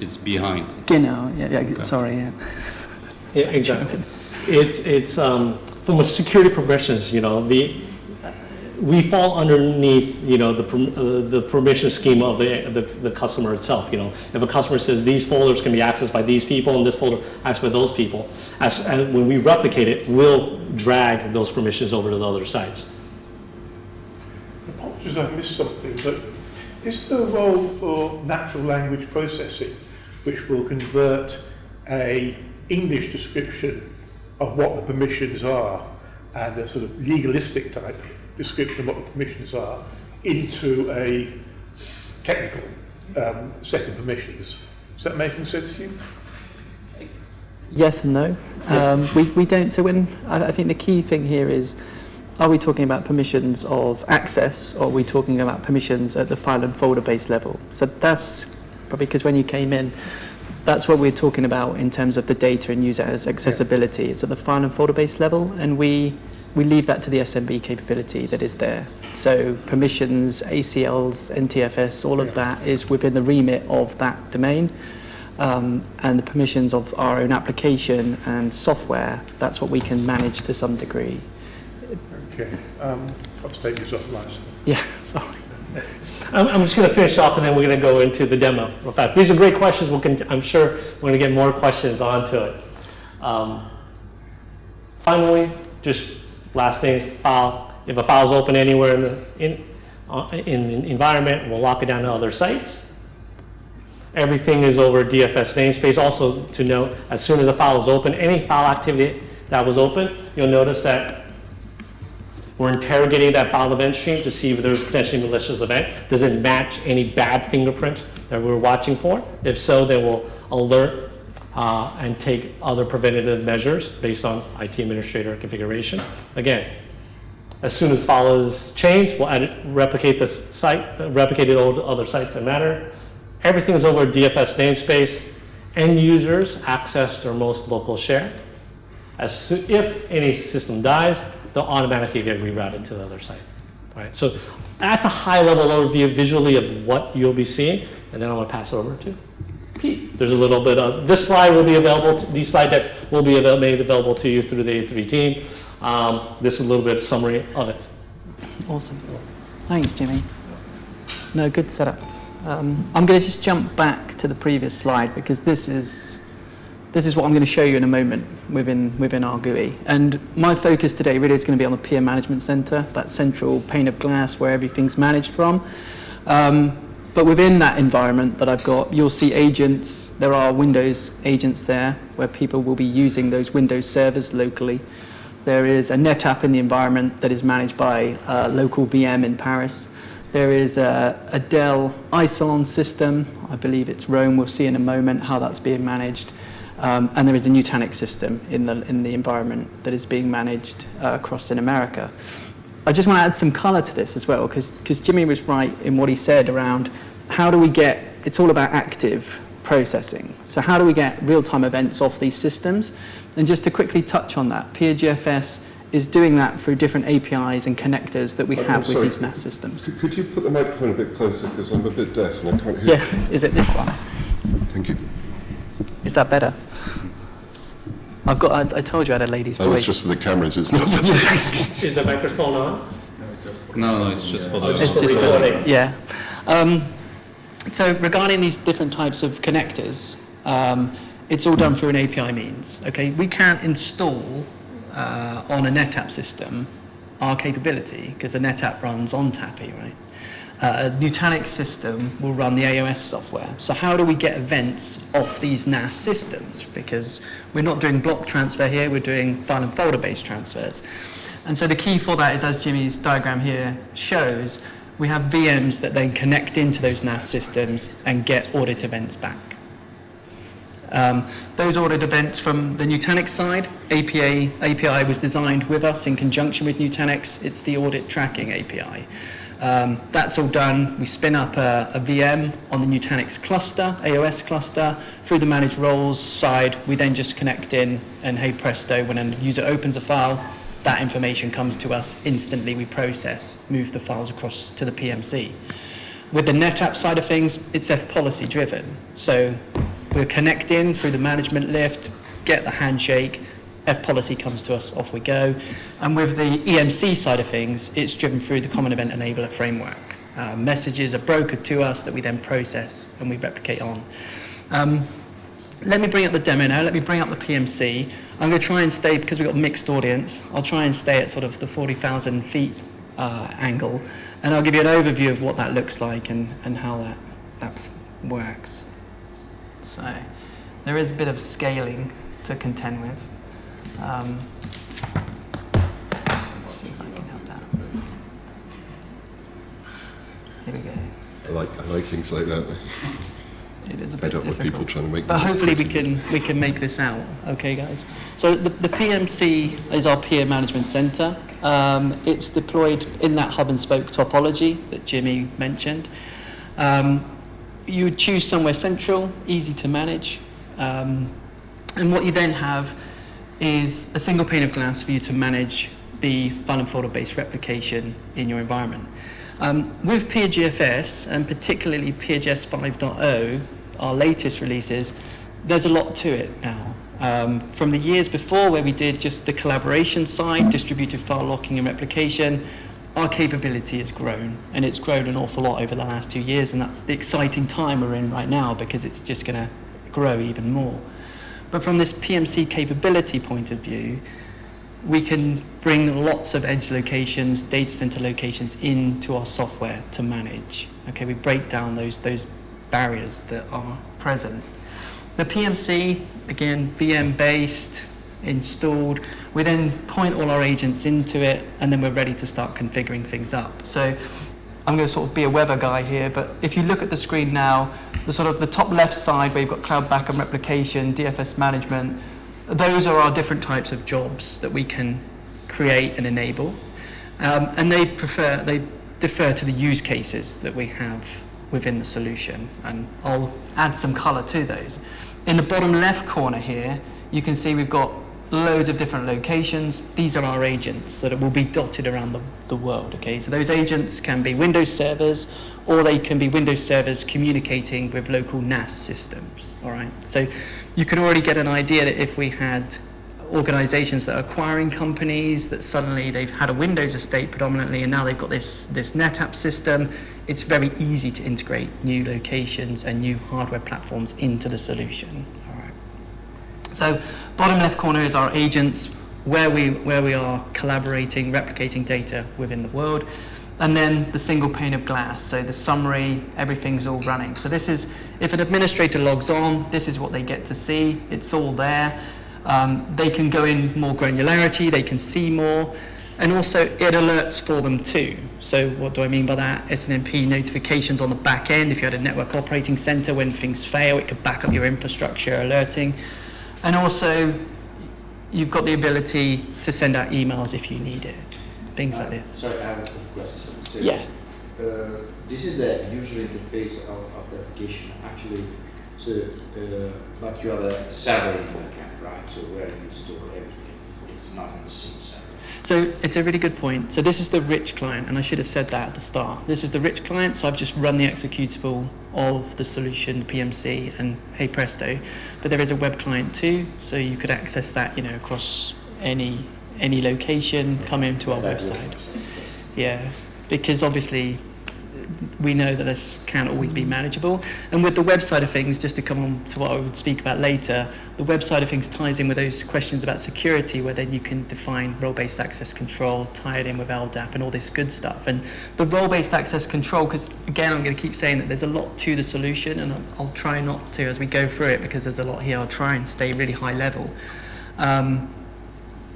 it's behind. Sorry, yeah. Yeah, exactly. It's from a security permissions, we fall underneath, the permission scheme of the customer itself. If a customer says these folders can be accessed by these people and this folder accessed by those people, and when we replicate it, we'll drag those permissions over to the other sites. Apologies, I missed something, but is there a role for natural language processing which will convert a English description of what the permissions are and a sort of legalistic type description of what the permissions are into a technical set of permissions? Is that making sense to you? Yes and no. We don't. So I think the key thing here is, are we talking about permissions of access, or are we talking about permissions at the file and folder based level? So that's probably because when you came in, that's what we're talking about in terms of the data and users accessibility. It's at the file and folder based level, and we leave that to the SMB capability that is there. So permissions, ACLs, NTFS, all of that is within the remit of that domain. And the permissions of our own application and software, that's what we can manage to some degree. Okay. I'll take this offline. Yeah, sorry. I'm just going to finish off, and then we're going to go into the demo real fast. These are great questions. I'm sure we're going to get more questions onto it. Finally, just last things, file. If a file is open anywhere in the environment, we'll lock it down to other sites. Everything is over DFS namespace. Also to note, as soon as a file is open, any file activity that was open, you'll notice that we're interrogating that file event stream to see if there's potentially a malicious event. Does it match any bad fingerprint that we're watching for? If so, then we'll alert and take other preventative measures based on IT administrator configuration. Again, as soon as file is changed, we'll replicate this site, replicate it over to other sites that matter. Everything is over DFS namespace. End users access their most local share. If any system dies, they'll automatically get rerouted to the other site. All right, so that's a high-level overview visually of what you'll be seeing, and then I'm going to pass it over to Pete. There's a little bit of this slide will be available. These slide decks will be made available to you through the A3 team. This is a little bit of summary of it. Awesome. Thanks, Jimmy. No, good setup. I'm going to just jump back to the previous slide because this is what I'm going to show you in a moment within our GUI. And my focus today really is going to be on the Peer Management Center, that central pane of glass where everything's managed from. But within that environment that I've got, you'll see agents. There are Windows agents there where people will be using those Windows servers locally. There is a NetApp in the environment that is managed by a local VM in Paris. There is a Dell Isilon system. I believe it's Rome. We'll see in a moment how that's being managed. And there is a Nutanix system in the environment that is being managed across in America. I just want to add some color to this as well, because Jimmy was right in what he said around how do we get, it's all about active processing. So how do we get real-time events off these systems? And just to quickly touch on that, PeerGFS is doing that through different APIs and connectors that we have with these NAS systems. Could you put the microphone a bit closer, because I'm a bit deaf and I can't hear. Yeah, is it this one? Thank you. Is that better? I told you I had a lady's voice. Oh, it's just for the cameras, it's not for the... Is the microphone on? No, it's just for the... It's just recording. yeah. So regarding these different types of connectors, it's all done through an API means. Okay, we can't install on a NetApp system our capability because the NetApp runs on TAPI, right? A Nutanix system will run the AOS software. So how do we get events off these NAS systems? Because we're not doing block transfer here, we're doing file and folder based transfers. And so the key for that is, as Jimmy's diagram here shows, we have VMs that then connect into those NAS systems and get audit events back. Those audit events from the Nutanix side, API was designed with us in conjunction with Nutanix. It's the audit tracking API. That's all done. We spin up a VM on the Nutanix cluster, AOS cluster. Through the managed roles side, we then just connect in, and hey presto, when a user opens a file, that information comes to us instantly. We process, move the files across to the PMC. With the NetApp side of things, it's F-policy driven. So we'll connect in through the management lift, get the handshake, F-policy comes to us, off we go. And with the EMC side of things, it's driven through the Common Event Enabler framework. Messages are brokered to us that we then process and we replicate on. Let me bring up the demo now. Let me bring up the PMC. I'm going to try and stay, because we've got a mixed audience, I'll try and stay at sort of the 40,000 feet angle, and I'll give you an overview of what that looks like and how that works. So there is a bit of scaling to contend with. Let's see if I can help that. Here we go. I like things like that. It is a Fed bit up with people difficult, trying to make. but hopefully we can make this out. Okay, guys. So the PMC is our peer management center. It's deployed in that hub and spoke topology that Jimmy mentioned. You would choose somewhere central, easy to manage, and what you then have is a single pane of glass for you to manage the file and folder-based replication in your environment. With PeerGFS, and particularly PeerGFS 5.0, our latest releases, there's a lot to it now. From the years before, where we did just the collaboration side, distributed file locking and replication, our capability has grown, and it's grown an awful lot over the last 2 years, and that's the exciting time we're in right now, because it's just going to grow even more. But from this PMC capability point of view, we can bring lots of edge locations, data center locations into our software to manage. Okay, we break down those barriers that are present. The PMC, again, VM-based, installed. We then point all our agents into it, and then we're ready to start configuring things up. So I'm going to sort of be a weather guy here, but if you look at the screen now, the top left side where you've got cloud backup replication, DFS management, those are our different types of jobs that we can create and enable. And they defer to the use cases that we have within the solution. And I'll add some color to those. In the bottom left corner here, you can see we've got loads of different locations. These are our agents that will be dotted around the world. Okay, so those agents can be Windows servers, or they can be Windows servers communicating with local NAS systems. All right, so you can already get an idea that if we had organizations that are acquiring companies, that suddenly they've had a Windows estate predominantly, and now they've got this NetApp system, it's very easy to integrate new locations and new hardware platforms into the solution. All right. So bottom left corner is our agents, where we are collaborating, replicating data within the world. And then the single pane of glass, so the summary, everything's all running. So this is, if an administrator logs on, this is what they get to see. It's all there. They can go in more granularity, they can see more, and also it alerts for them too. So what do I mean by that? SNMP notifications on the back end. If you had a network operating center, when things fail, it could back up your infrastructure alerting. And also, you've got the ability to send out emails if you need it, things like this. Sorry, I have a question. So, Yeah. This is the user interface of the application, actually. So, but you have a server in the backend, right? So where you store everything. It's not on the same server. So it's a really good point. So this is the rich client, and I should have said that at the start. This is the rich client, so I've just run the executable of the solution, PMC, and hey presto. But there is a web client too, so you could access that, across any location, come into our website. Yeah, because obviously we know that this can't always be manageable. And with the web side of things, just to come on to what I would speak about later, the web side of things ties in with those questions about security, where then you can define role-based access control, tie it in with LDAP and all this good stuff. And the role-based access control, because again, I'm going to keep saying that there's a lot to the solution, and I'll try not to as we go through it, because there's a lot here. I'll try and stay really high level.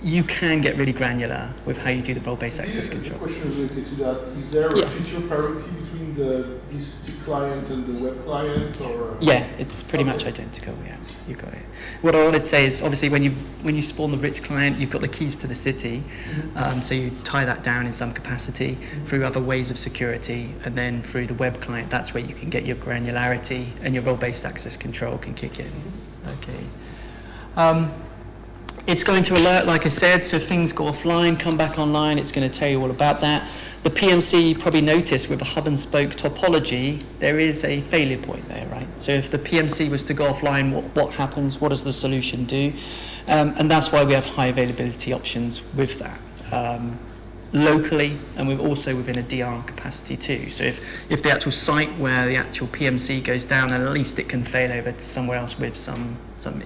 you can get really granular with how you do the role-based access control. A question related to that. Is there Yeah. a feature parity between this client and the web client, or? Yeah, it's pretty much identical. Yeah, you got it. What I would say is, obviously, when you spawn the rich client, you've got the keys to the city, so you tie that down in some capacity through other ways of security, and then through the web client, that's where you can get your granularity and your role-based access control can kick in. Okay. It's going to alert, like I said, so if things go offline, come back online, it's going to tell you all about that. The PMC, you probably noticed with a hub and spoke topology, there is a failure point there, right? So if the PMC was to go offline, what happens? What does the solution do? And that's why we have high availability options with that. Locally, and we're also within a DR capacity too. So if the actual site where the actual PMC goes down, then at least it can fail over to somewhere else with some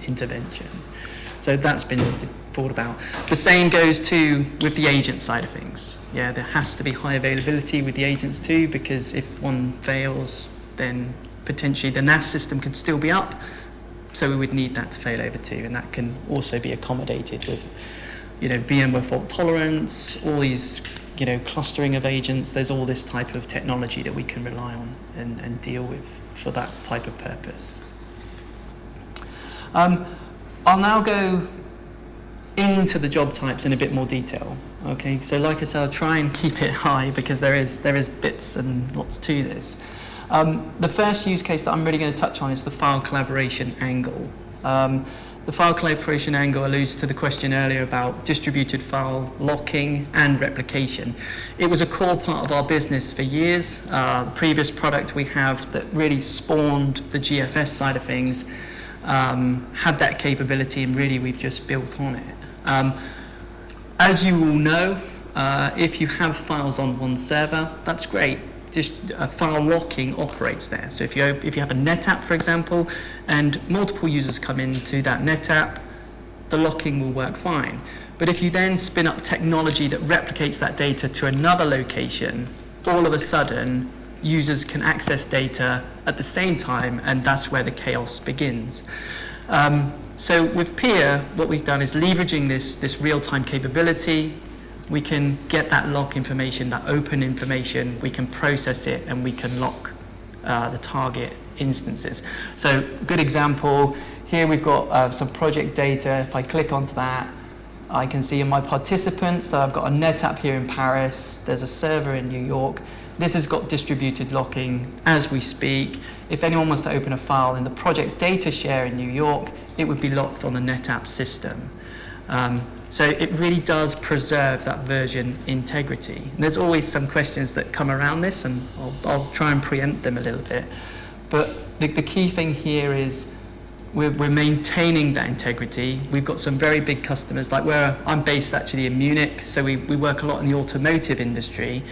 intervention. So that's been thought about. The same goes too with the agent side of things. Yeah, there has to be high availability with the agents too, because if one fails, then potentially the NAS system could still be up. So we would need that to fail over too, and that can also be accommodated with, VMware fault tolerance, all these, clustering of agents. There's all this type of technology that we can rely on and deal with for that type of purpose. I'll now go into the job types in a bit more detail. Okay, so like I said, I'll try and keep it high because there is bits and lots to this. The first use case that I'm really going to touch on is the file collaboration angle. The file collaboration angle alludes to the question earlier about distributed file locking and replication. It was a core part of our business for years. The previous product we have that really spawned the GFS side of things had that capability, and really we've just built on it. As you all know, if you have files on one server, that's great. Just file locking operates there. So if you have a NetApp, for example, and multiple users come into that NetApp, the locking will work fine. But if you then spin up technology that replicates that data to another location, all of a sudden users can access data at the same time, and that's where the chaos begins. So with Peer, what we've done is leveraging this real-time capability. We can get that lock information, that open information, we can process it, and we can lock the target instances. So good example, here we've got some project data. If I click onto that, I can see in my participants that I've got a NetApp here in Paris, there's a server in New York. This has got distributed locking as we speak. If anyone wants to open a file in the project data share in New York, it would be locked on the NetApp system. So it really does preserve that version integrity. And there's always some questions that come around this, and I'll try and preempt them a little bit. But the key thing here is we're maintaining that integrity. We've got some very big customers, like I'm based actually in Munich, so we work a lot in the automotive industry.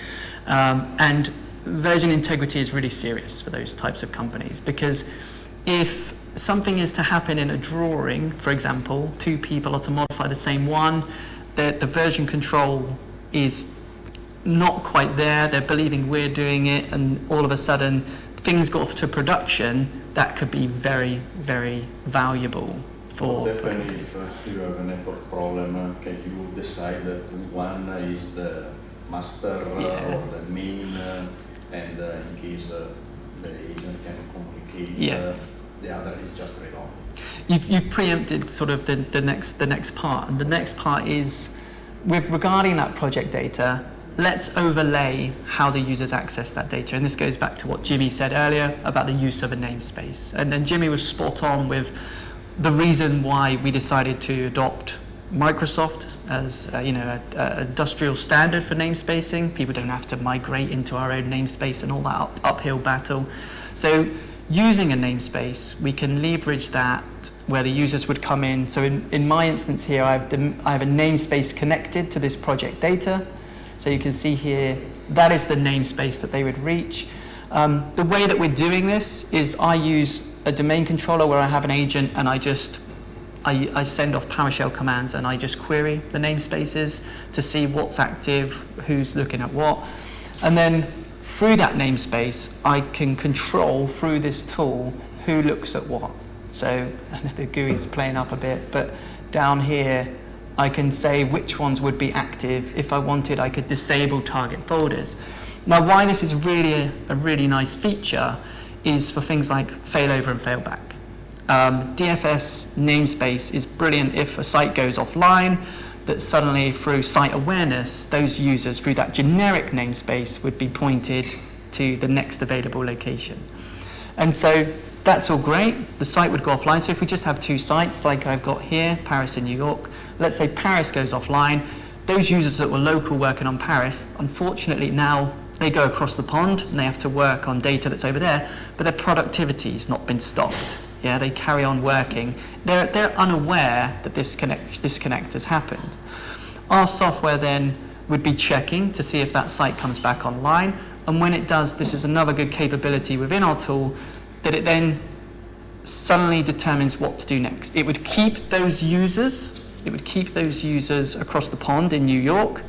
And version integrity is really serious for those types of companies, because if something is to happen in a drawing, for example, two people are to modify the same one, the version control is not quite there, they're believing we're doing it, and all of a sudden things go off to production, that could be very, very valuable for companies. If you have a network problem, can you decide that one is the master or the main, and in case the agent can communicate, the other is just read on? You've preempted sort of the next part, and the next part is regarding that project data. Let's overlay how the users access that data, and this goes back to what Jimmy said earlier about the use of a namespace. And Jimmy was spot on with the reason why we decided to adopt Microsoft as an industrial standard for namespacing. People don't have to migrate into our own namespace and all that uphill battle. So using a namespace, we can leverage that where the users would come in. So in my instance here, I have a namespace connected to this project data. So you can see here, that is the namespace that they would reach. The way that we're doing this is I use a domain controller where I have an agent, and I send off PowerShell commands, and I just query the namespaces to see what's active, who's looking at what. And then through that namespace, I can control through this tool who looks at what. So the GUI's playing up a bit, but down here, I can say which ones would be active. If I wanted, I could disable target folders. Now, why this is really a really nice feature is for things like failover and failback. DFS namespace is brilliant if a site goes offline, that suddenly through site awareness, those users through that generic namespace would be pointed to the next available location. And so that's all great. The site would go offline. So if we just have two sites like I've got here, Paris and New York, let's say Paris goes offline, those users that were local working on Paris, unfortunately now they go across the pond and they have to work on data that's over there, but their productivity's not been stopped. Yeah, they carry on working. They're unaware that this disconnect has happened. Our software then would be checking to see if that site comes back online, and when it does, this is another good capability within our tool, that it then suddenly determines what to do next. It would keep those users across the pond in New York,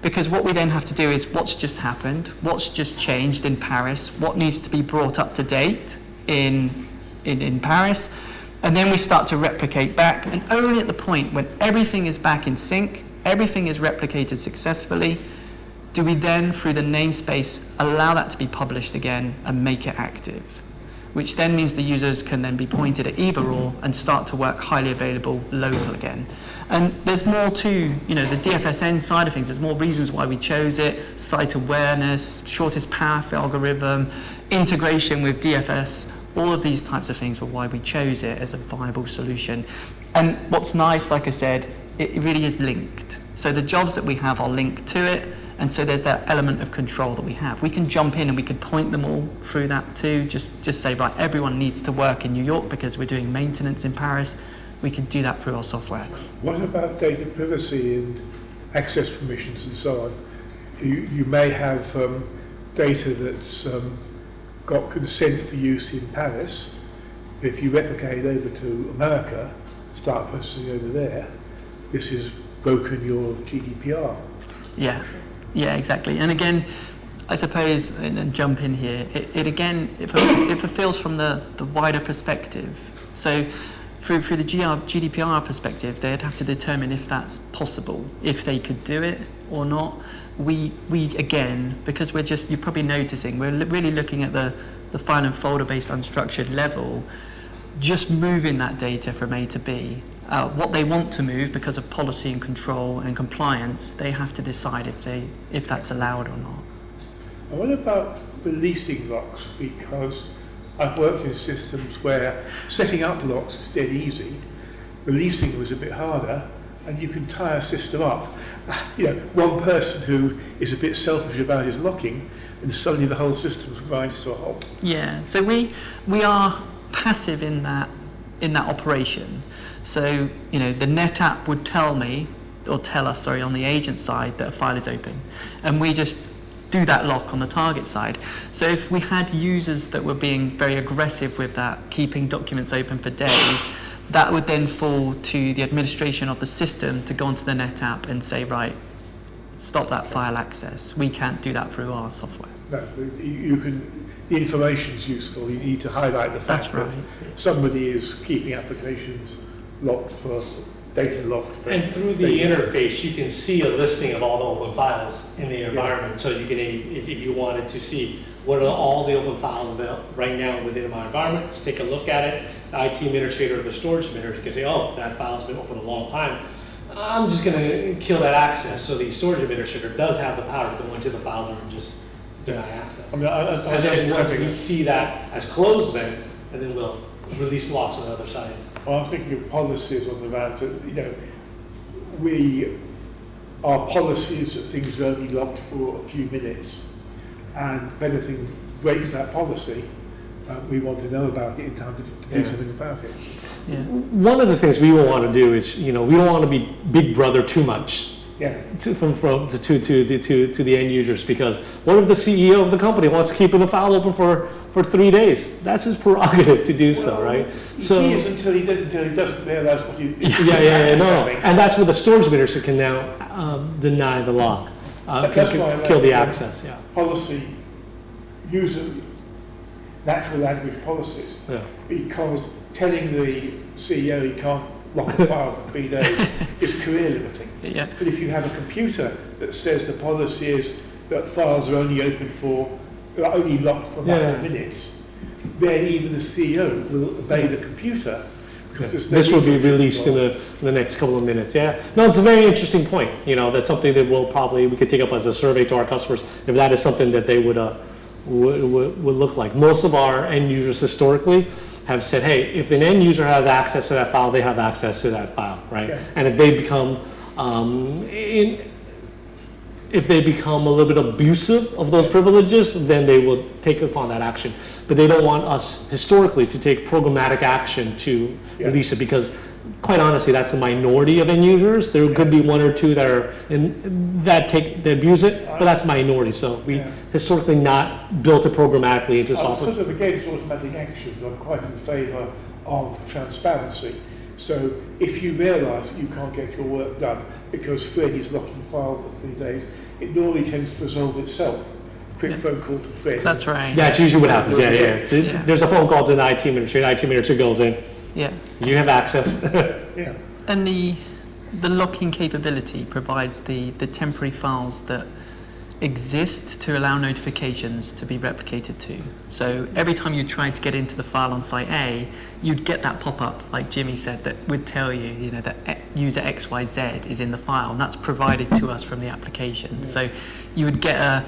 because what we then have to do is what's just happened, what's just changed in Paris, what needs to be brought up to date in Paris, and then we start to replicate back, and only at the point when everything is back in sync, everything is replicated successfully, do we then, through the namespace, allow that to be published again and make it active, which then means the users can then be pointed at either or and start to work highly available local again. And there's more to, the DFSN side of things. There's more reasons why we chose it: site awareness, shortest path algorithm, integration with DFS. All of these types of things were why we chose it as a viable solution. And what's nice, like I said, it really is linked. So the jobs that we have are linked to it, and so there's that element of control that we have. We can jump in and we can point them all through that too. Just say, right, everyone needs to work in New York because we're doing maintenance in Paris. We can do that through our software. What about data privacy and access permissions and so on? You may have data that's got consent for use in Paris. If you replicate over to America, start processing over there, this has broken your GDPR. Yeah, exactly. And again, I suppose, and jump in here, it fulfills from the wider perspective. So through the GDPR perspective, they'd have to determine if that's possible, if they could do it or not. We again, because you're probably noticing, we're really looking at the file and folder based unstructured level, just moving that data from A to B. What they want to move, because of policy and control and compliance, they have to decide if that's allowed or not. And what about releasing locks? Because I've worked in systems where setting up locks is dead easy, releasing was a bit harder, and you can tie a system up. One person who is a bit selfish about his locking, and suddenly the whole system grinds to a halt. Yeah, so we are passive in that operation. So, the NetApp would tell us on the agent side that a file is open, and we just do that lock on the target side. So if we had users that were being very aggressive with that, keeping documents open for days, that would then fall to the administration of the system to go onto the NetApp and say, right, stop that file access. We can't do that through our software. No, the information's useful. You need to highlight the fact that somebody is keeping applications locked for data locked for. And through the interface, you can see a listing of all the open files in the environment. So you can, if you wanted to see what are all the open files available right now within my environment, let's take a look at it. The IT administrator or the storage administrator can say, oh, that file's been open a long time. I'm just going to kill that access. So the storage administrator does have the power to go into the file and just deny access. And then once we see that as closed, then we'll release locks on other sides. Well, I was thinking of policies on the RANs. Our policies that things are only locked for a few minutes, and if anything breaks that policy, we want to know about it in time to do something about it. Yeah. One of the things we will want to do is, we don't want to be big brother too much. Yeah. To the end users, because what if the CEO of the company wants to keep the file open for 3 days? That's his prerogative to do so, right? So he is until he doesn't realize what you. No. And that's where the storage administrator can now deny the lock, kill the access. Yeah. Policy, user natural language policies, because telling the CEO he can't lock a file for 3 days is career limiting. Yeah. But if you have a computer that says the policy is that files are only open are only locked for a matter of minutes, then even the CEO will obey the computer. Because this will be released in the next couple of minutes. Yeah. No, it's a very interesting point. That's something that we could take up as a survey to our customers if that is something that they would look like. Most of our end users historically have said, hey, if an end user has access to that file, they have access to that file, right? Yeah. And if they become a little bit abusive of those privileges, then they will take upon that action. But they don't want us historically to take programmatic action to release it, because quite honestly, that's the minority of end users. There could be one or two that abuse it, but that's minority. So we historically not built it programmatically into software. Sort of against automatic actions, I'm quite in favour of transparency. So if you realise that you can't get your work done because Fred is locking files for 3 days, it normally tends to resolve itself. Quick phone call to Fred. That's right. Yeah, it's usually what happens. Yeah. There's a phone call to the IT administrator. The IT administrator goes in. Yeah. You have access. Yeah. And the locking capability provides the temporary files that exist to allow notifications to be replicated to. So every time you tried to get into the file on site A, you'd get that pop-up, like Jimmy said, that would tell you, that user XYZ is in the file, and that's provided to us from the application. So you would get a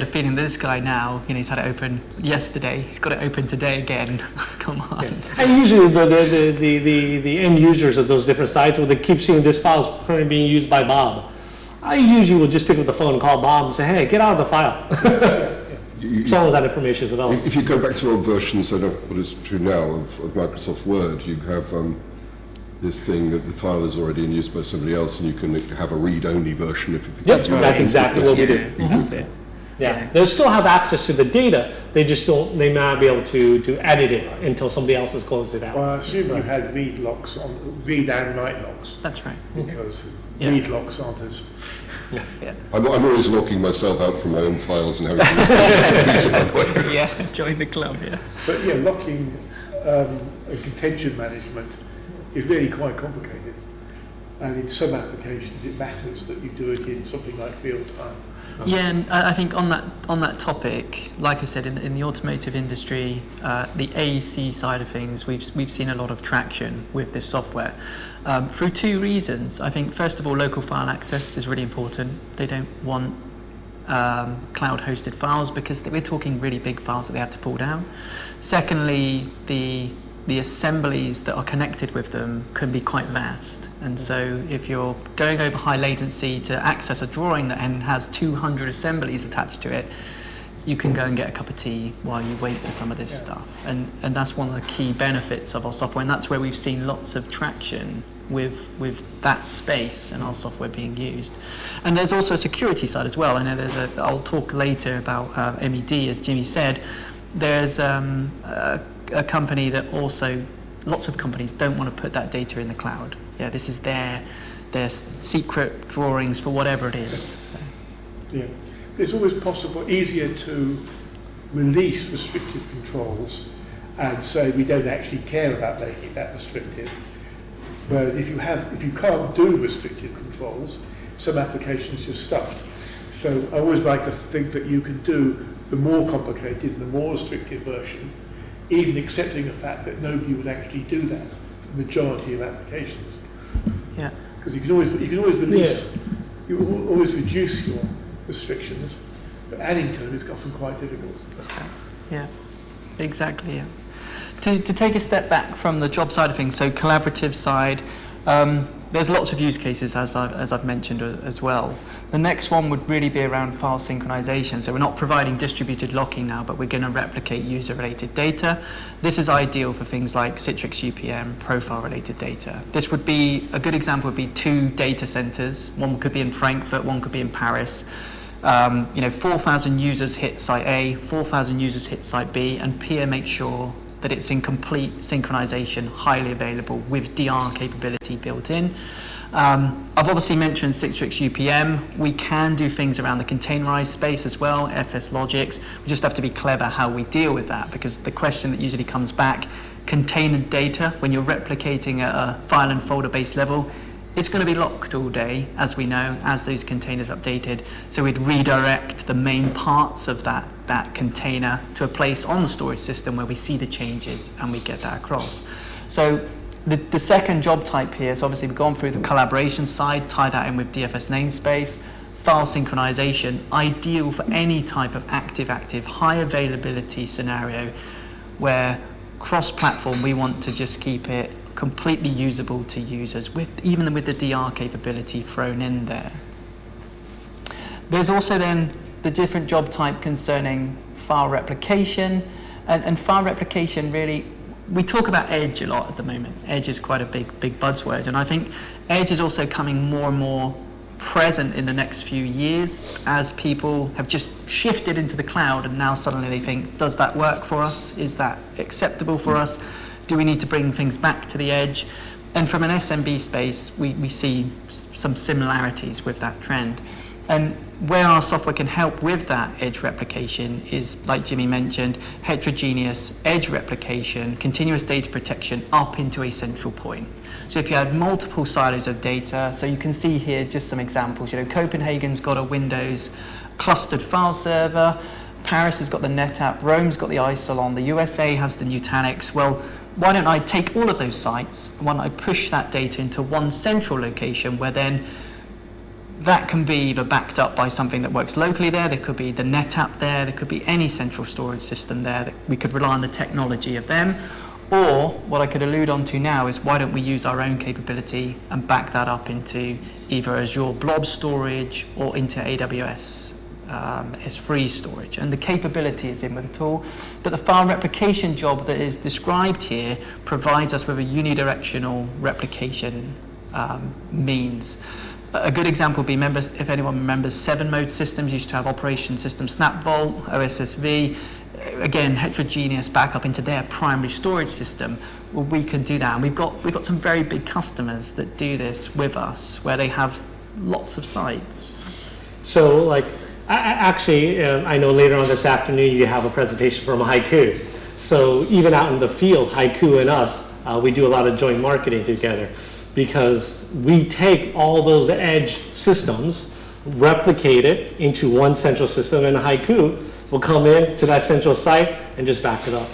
feeling that this guy now, he's had it open yesterday, he's got it open today again. Come on. Yeah. And usually the end users of those different sites, they keep seeing this file is currently being used by Bob. I usually will just pick up the phone and call Bob and say, hey, get out of the file. As long as that information is available. If you go back to old versions, I don't know what is true now, of Microsoft Word, you have this thing that the file is already in use by somebody else, and you can have a read-only version if you Yep, that's exactly what we do. Yeah, they still have access to the data. They just don't. They may not be able to edit it until somebody else has closed it out. Well, I assume you had read locks on read and write locks. That's right. Because read locks aren't as. Yeah. I'm always locking myself out from my own files and having to Yeah, join the club. Yeah. But locking and contention management is really quite complicated, and in some applications it matters that you do it in something like real time. Yeah, and I think on that topic, like I said, in the automotive industry, the AEC side of things, we've seen a lot of traction with this software through two reasons. I think first of all, local file access is really important. They don't want cloud-hosted files because we're talking really big files that they have to pull down. Secondly, the assemblies that are connected with them can be quite vast. And so if you're going over high latency to access a drawing that has 200 assemblies attached to it, you can go and get a cup of tea while you wait for some of this stuff. And that's one of the key benefits of our software. And that's where we've seen lots of traction with that space and our software being used. And there's also a security side as well. I know I'll talk later about MED, as Jimmy said. There's a company that also, lots of companies don't want to put that data in the cloud. Yeah, this is their secret drawings for whatever it is. Yeah, it's always easier to release restrictive controls and say we don't actually care about making that restrictive. Whereas if you can't do restrictive controls, some applications you're stuffed. So I always like to think that you can do the more complicated, the more restrictive version, even accepting the fact that nobody would actually do that for the majority of applications. Yeah. Because you can always release, you will always reduce your restrictions, but adding to them is often quite difficult. Yeah, exactly. Yeah. To take a step back from the job side of things, so collaborative side, there's lots of use cases as I've mentioned as well. The next one would really be around file synchronization. So we're not providing distributed locking now, but we're going to replicate user-related data. This is ideal for things like Citrix UPM, profile-related data. This would be, a good example would be 2 data centers. One could be in Frankfurt, one could be in Paris. 4,000 users hit site A, 4,000 users hit site B, and Peer makes sure that it's in complete synchronization, highly available with DR capability built in. I've obviously mentioned Citrix UPM. We can do things around the containerized space as well, FS Logics. We just have to be clever how we deal with that, because the question that usually comes back container data, when you're replicating at a file and folder based level, it's going to be locked all day, as we know, as those containers are updated. So we'd redirect the main parts of that container to a place on the storage system where we see the changes and we get that across. So the second job type here, so obviously we've gone through the collaboration side, tie that in with DFS namespace, file synchronization, ideal for any type of active, high availability scenario where cross-platform, we want to just keep it completely usable to users, even with the DR capability thrown in there. There's also then the different job type concerning file replication, and file replication really, we talk about edge a lot at the moment. Edge is quite a big buzzword, and I think edge is also coming more and more present in the next few years as people have just shifted into the cloud, and now suddenly they think, does that work for us? Is that acceptable for us? Do we need to bring things back to the edge? And from an SMB space, we see some similarities with that trend. And where our software can help with that edge replication is, like Jimmy mentioned, heterogeneous edge replication, continuous data protection up into a central point. So if you had multiple silos of data, so you can see here just some examples. Copenhagen's got a Windows clustered file server, Paris has got the NetApp, Rome's got the Isilon, the USA has the Nutanix. Well, why don't I take all of those sites, why don't I push that data into one central location where then that can be either backed up by something that works locally there could be the NetApp there could be any central storage system there, that we could rely on the technology of them. Or what I could allude on to now is why don't we use our own capability and back that up into either Azure Blob Storage or into AWS as free storage. And the capability is in with the tool. But the file replication job that is described here provides us with a unidirectional replication means. A good example would be, if anyone remembers, 7-mode systems used to have operation system SnapVault, OSSV, again, heterogeneous backup into their primary storage system. Well, we can do that. And we've got some very big customers that do this with us, where they have lots of sites. So, I know later on this afternoon you have a presentation from Haiku. So even out in the field, Haiku and us, we do a lot of joint marketing together, because we take all those edge systems, replicate it into one central system, and Haiku will come in to that central site and just back it up,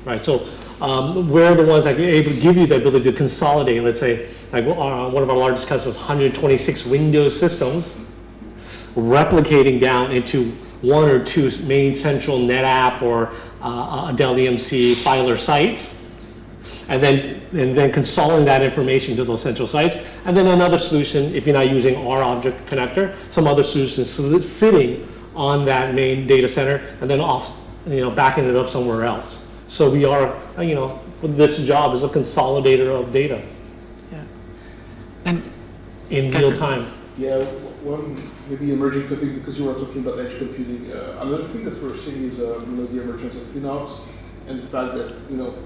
right? So we're the ones that are able to give you the ability to consolidate. Let's say, like one of our largest customers, 126 Windows systems, replicating down into one or two main central NetApp or Dell EMC filer sites, and then consolidating that information to those central sites. And then another solution, if you're not using our object connector, some other solution sitting on that main data center, and then backing it up somewhere else. So we are, this job is a consolidator of data. Yeah. And in real time. Yeah, one maybe emerging topic, because you were talking about edge computing. Another thing that we're seeing is the emergence of FinOps, and the fact that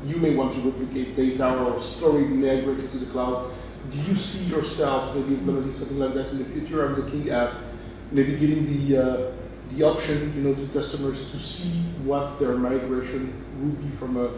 you may want to replicate data or store it, migrate it to the cloud. Do you see yourself maybe implementing something like that in the future? I'm looking at maybe giving the option to customers to see what their migration would be from a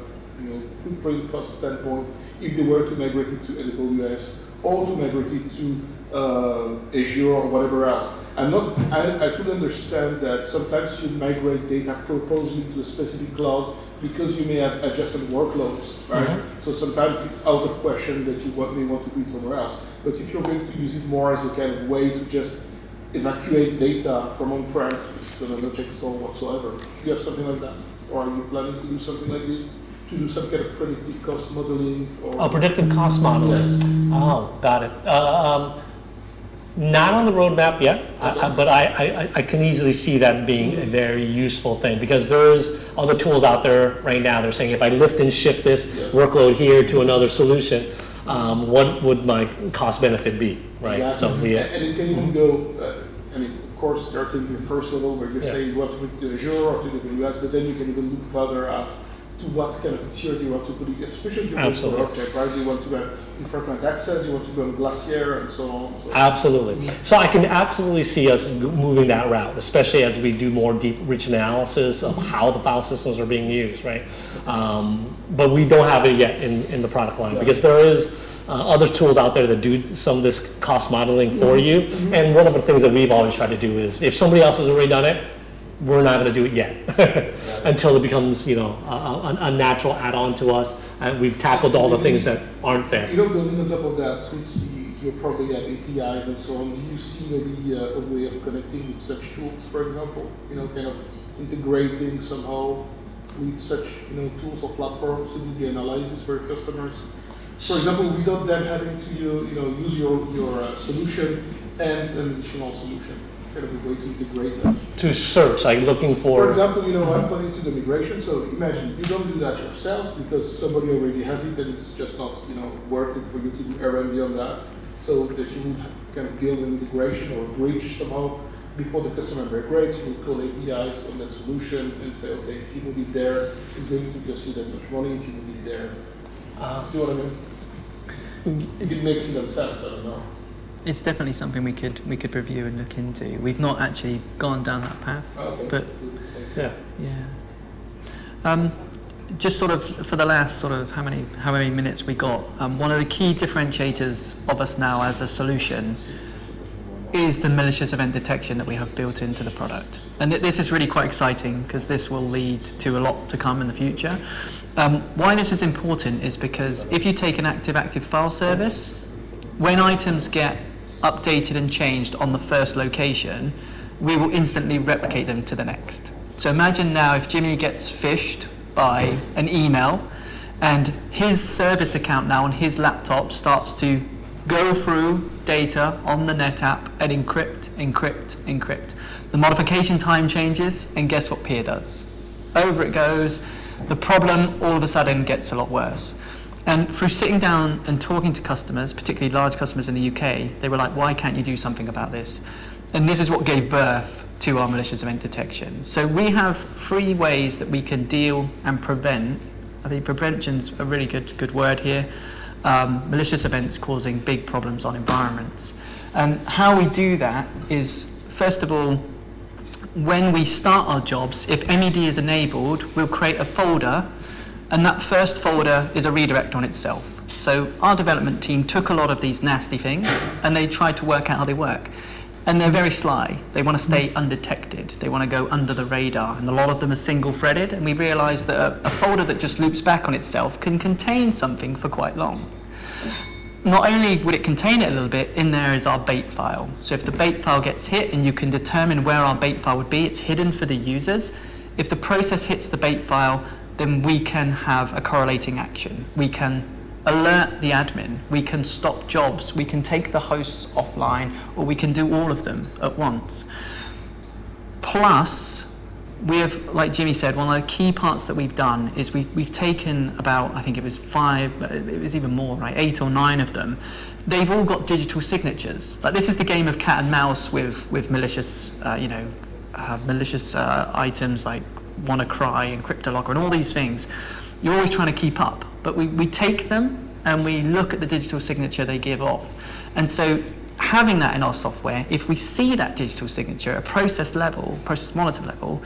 footprint cost standpoint if they were to migrate it to AWS or to migrate it to Azure or whatever else. I fully understand that sometimes you migrate data purposely to a specific cloud because you may have adjacent workloads, right? Mm-hmm. So sometimes it's out of question that you may want to do it somewhere else. But if you're going to use it more as a kind of way to just evacuate data from on-prem to an object store whatsoever, do you have something like that? Or are you planning to do something like this? To do some kind of predictive cost modeling? Or predictive cost modeling? Yes. Oh, got it. Not on the roadmap yet, but I can easily see that being a very useful thing, because there's other tools out there right now. They're saying if I lift and shift this workload here to another solution, what would my cost benefit be, right? Yeah. So and it can even go, of course, there can be a first level where you're saying you want to put to Azure or to AWS, but then you can even look further at to what kind of tier do you want to put it, especially if you're going to architect, right? Do you want to go in fragment access, you want to go in Glacier, and so on. So. Absolutely. So I can absolutely see us moving that route, especially as we do more deep, rich analysis of how the file systems are being used, right? But we don't have it yet in the product line because there is other tools out there that do some of this cost modeling for you. And one of the things that we've always tried to do is if somebody else has already done it, we're not going to do it yet until it becomes, a natural add-on to us, and we've tackled all the things that aren't there. Building on top of that, since you probably have APIs and so on, do you see maybe a way of connecting with such tools, for example? Kind of integrating somehow with such, tools or platforms to do the analysis for your customers? For example, without them having to, use your solution and an additional solution. Kind of a way to integrate that. To search, like looking for... For example, I'm planning to do migration, so imagine you don't do that yourselves because somebody already has it and it's just not, worth it for you to do R&D on that. So that you would kind of build an integration or a bridge somehow before the customer migrates, you would call APIs on that solution and say, okay, if you move it there, it's going to cost you that much money. If you move it there, see what I mean? If it makes sense, I don't know. It's definitely something we could review and look into. We've not actually gone down that path, but just sort of for the last sort of how many minutes we got. One of the key differentiators of us now as a solution is the malicious event detection that we have built into the product, and this is really quite exciting because this will lead to a lot to come in the future. Why this is important is because if you take an active file service, when items get updated and changed on the first location, we will instantly replicate them to the next. So imagine now if Jimmy gets phished by an email and his service account now on his laptop starts to go through data on the NetApp and encrypt. The modification time changes, and guess what Peer does? Over it goes. The problem all of a sudden gets a lot worse. And through sitting down and talking to customers, particularly large customers in the UK, they were like, why can't you do something about this? And this is what gave birth to our malicious event detection. So we have 3 ways that we can deal and prevent. I think prevention's a really good word here. Malicious events causing big problems on environments. And how we do that is, first of all, when we start our jobs, if MED is enabled, we'll create a folder, and that first folder is a redirect on itself. So our development team took a lot of these nasty things and they tried to work out how they work. And they're very sly. They want to stay undetected. They want to go under the radar. And a lot of them are single-threaded. And we realized that a folder that just loops back on itself can contain something for quite long. Not only would it contain it a little bit, in there is our bait file. So if the bait file gets hit and you can determine where our bait file would be, it's hidden for the users. If the process hits the bait file, then we can have a correlating action. We can alert the admin, we can stop jobs, we can take the hosts offline, or we can do all of them at once. Plus, we have, like Jimmy said, one of the key parts that we've done is we've taken about, I think it was 5, it was even more, right, 8 or 9 of them. They've all got digital signatures. Like, this is the game of cat and mouse with malicious, malicious items like WannaCry and CryptoLocker and all these things. You're always trying to keep up, but we take them and we look at the digital signature they give off. And so having that in our software, if we see that digital signature at process monitor level,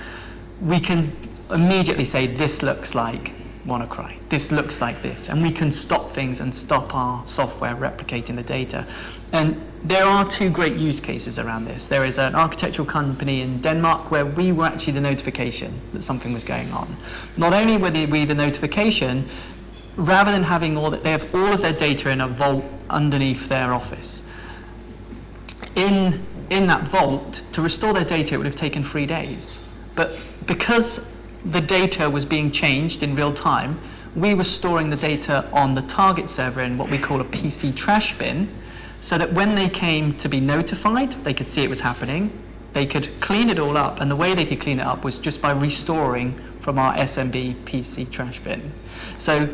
we can immediately say, this looks like WannaCry, this looks like this, and we can stop things and stop our software replicating the data. And there are 2 great use cases around this. There is an architectural company in Denmark where we were actually the notification that something was going on. Not only were we the notification, rather than having they have all of their data in a vault underneath their office. In that vault, to restore their data, it would have taken 3 days. But because the data was being changed in real time, we were storing the data on the target server in what we call a PC trash bin, so that when they came to be notified, they could see it was happening, they could clean it all up, and the way they could clean it up was just by restoring from our SMB PC trash bin. So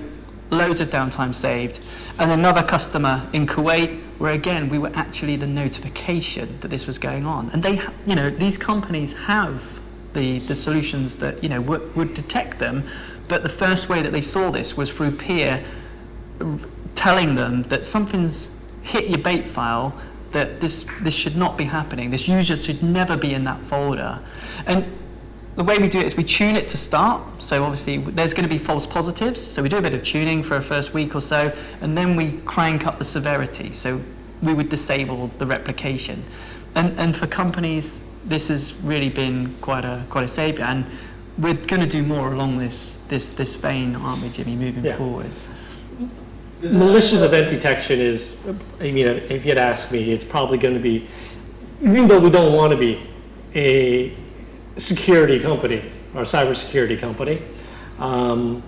loads of downtime saved. And another customer in Kuwait, where again, we were actually the notification that this was going on. And they, these companies have the solutions that, would detect them, But the first way that they saw this was through peer telling them that something's hit your bait file, that this should not be happening. This user should never be in that folder. And the way we do it is we tune it to start. So obviously there's going to be false positives. So we do a bit of tuning for a first week or so, and then we crank up the severity. So we would disable the replication. And for companies, this has really been quite a savior. And we're going to do more along this vein, aren't we, Jimmy, moving forwards? Malicious event detection is, I mean, if you'd ask me, it's probably going to be, even though we don't want to be a security company or a cybersecurity company, and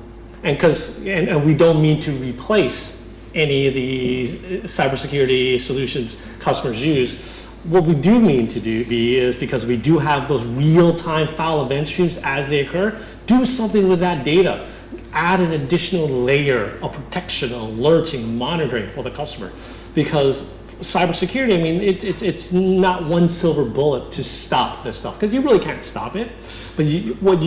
we don't mean to replace any of the cybersecurity solutions customers use. What we do mean to do is, because we do have those real-time file event streams as they occur, do something with that data. Add an additional layer of protection, alerting, monitoring for the customer. Because cybersecurity, I mean, it's not one silver bullet to stop this stuff, because you really can't stop it. But what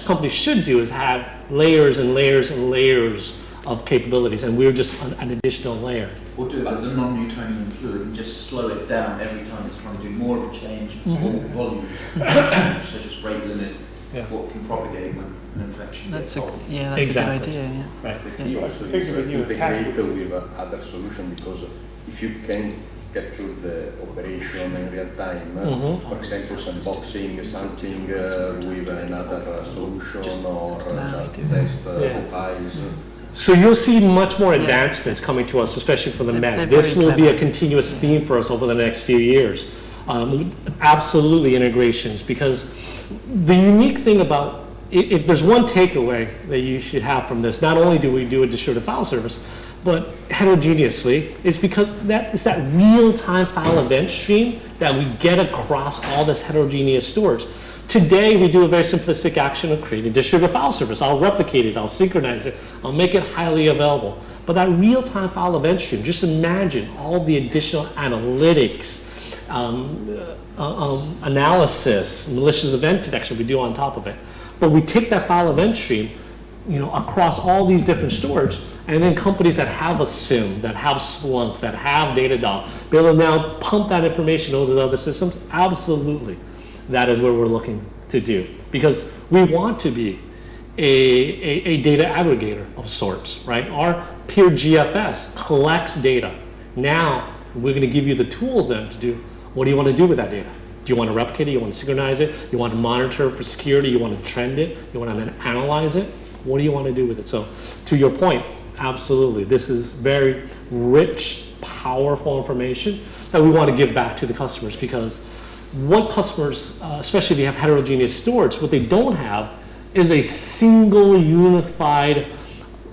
companies should do is have layers and layers and layers of capabilities, and we're just an additional layer. Or do it as a non-Newtonian fluid and just slow it down every time it's trying to do more of a change, more volume, so just rate limit what can propagate when an infection That's gets a old. That's a good idea. Yeah. Right. You also Think of a new attack. integrate with other solution, because if you can capture the operation in real time, for example, sandboxing something with another solution, or just test files. So you'll see much more advancements coming to us, especially for the Met. This will be a continuous theme for us over the next few years. Absolutely integrations, because the unique thing about, if there's one takeaway that you should have from this, not only do we do a distributed file service, but heterogeneously, it's because it's that real-time file event stream that we get across all this heterogeneous storage. Today, we do a very simplistic action of creating a distributed file service. I'll replicate it, I'll synchronize it, I'll make it highly available. But that real-time file event stream, just imagine all the additional analytics, analysis, malicious event detection we do on top of it. But we take that file event stream, across all these different storage, and then companies that have a SIM, that have Splunk, that have Datadog, be able to now pump that information over to other systems. Absolutely. That is what we're looking to do, because we want to be a data aggregator of sorts, right? Our PeerGFS collects data. Now we're going to give you the tools then to do, what do you want to do with that data? Do you want to replicate it? You want to synchronize it? You want to monitor for security? You want to trend it? You want to analyze it? What do you want to do with it? So to your point, absolutely. This is very rich, powerful information that we want to give back to the customers, because what customers, especially if you have heterogeneous storage, what they don't have is a single unified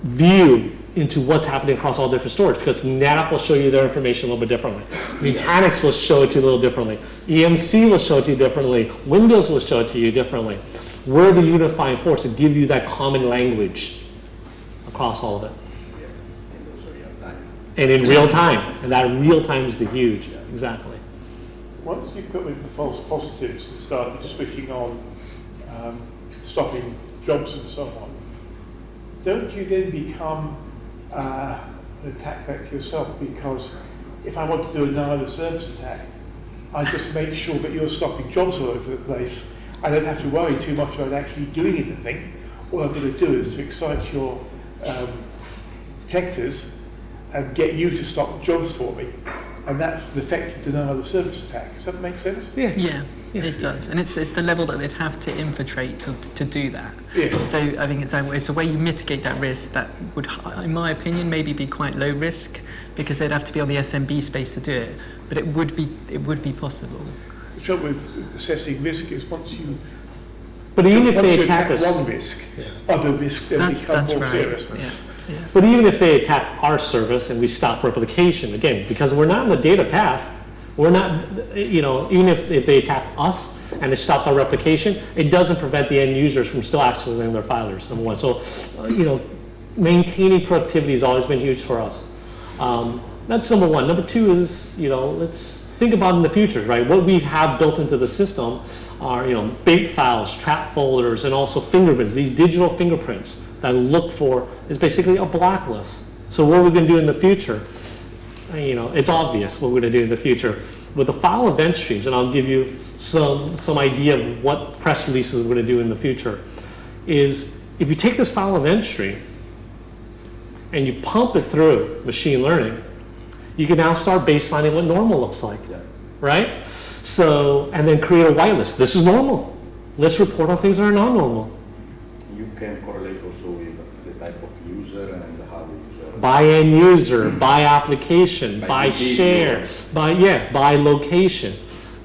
view into what's happening across all different storage, because NetApp will show you their information a little bit differently. Nutanix will show it to you a little differently. EMC will show it to you differently. Windows will show it to you differently. We're the unifying force to give you that common language across all of it. And in real time. And that real time is the huge. Exactly. Once you've got rid of the false positives and started switching on, stopping jobs and so on, don't you then become an attack vector yourself? Because if I want to do a denial of service attack, I just make sure that you're stopping jobs all over the place. I don't have to worry too much about actually doing anything. All I've got to do is to excite your detectors and get you to stop jobs for me. And that's an effective denial of service attack. Does that make sense? Yeah, it does. And it's the level that they'd have to infiltrate to do that. Yeah. So I think it's a way you mitigate that risk that would, in my opinion, maybe be quite low risk, because they'd have to be on the SMB space to do it. But it would be possible. The trouble with assessing risk is once you even if they attack us, one risk, other risks then become more serious. Yeah. But even if they attack our service and we stop replication, again, because we're not in the data path, we're not, even if they attack us and they stop our replication, it doesn't prevent the end users from still accessing their filers, number one. So, maintaining productivity has always been huge for us. That's number one. Number two is, let's think about in the future, right? What we have built into the system are, bait files, trap folders, and also fingerprints, these digital fingerprints that look for is basically a blacklist. So what we're going to do in the future, it's obvious what we're going to do in the future. With the file event streams, and I'll give you some idea of what press releases we're going to do in the future, is if you take this file event stream and you pump it through machine learning, you can now start baselining what normal looks like, right? So, and then create a whitelist. This is normal. Let's report on things that are not normal. You can correlate also with the type of user and how user. By end user, by application, by behavior. share, by location.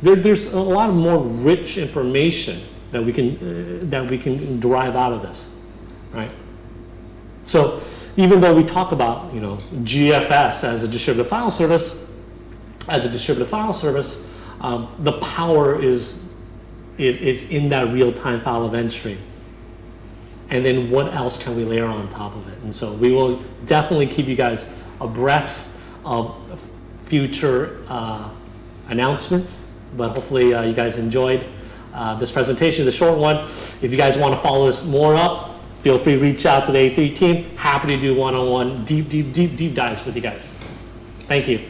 There's a lot more rich information that we can derive out of this, right? So even though we talk about GFS as a distributed file service, the power is in that real-time file event stream. And then what else can we layer on top of it? And so we will definitely keep you guys abreast of future announcements, but hopefully you guys enjoyed this presentation, the short one. If you guys want to follow us more up, feel free to reach out to the A3 team. Happy to do one-on-one deep dives with you guys. Thank you.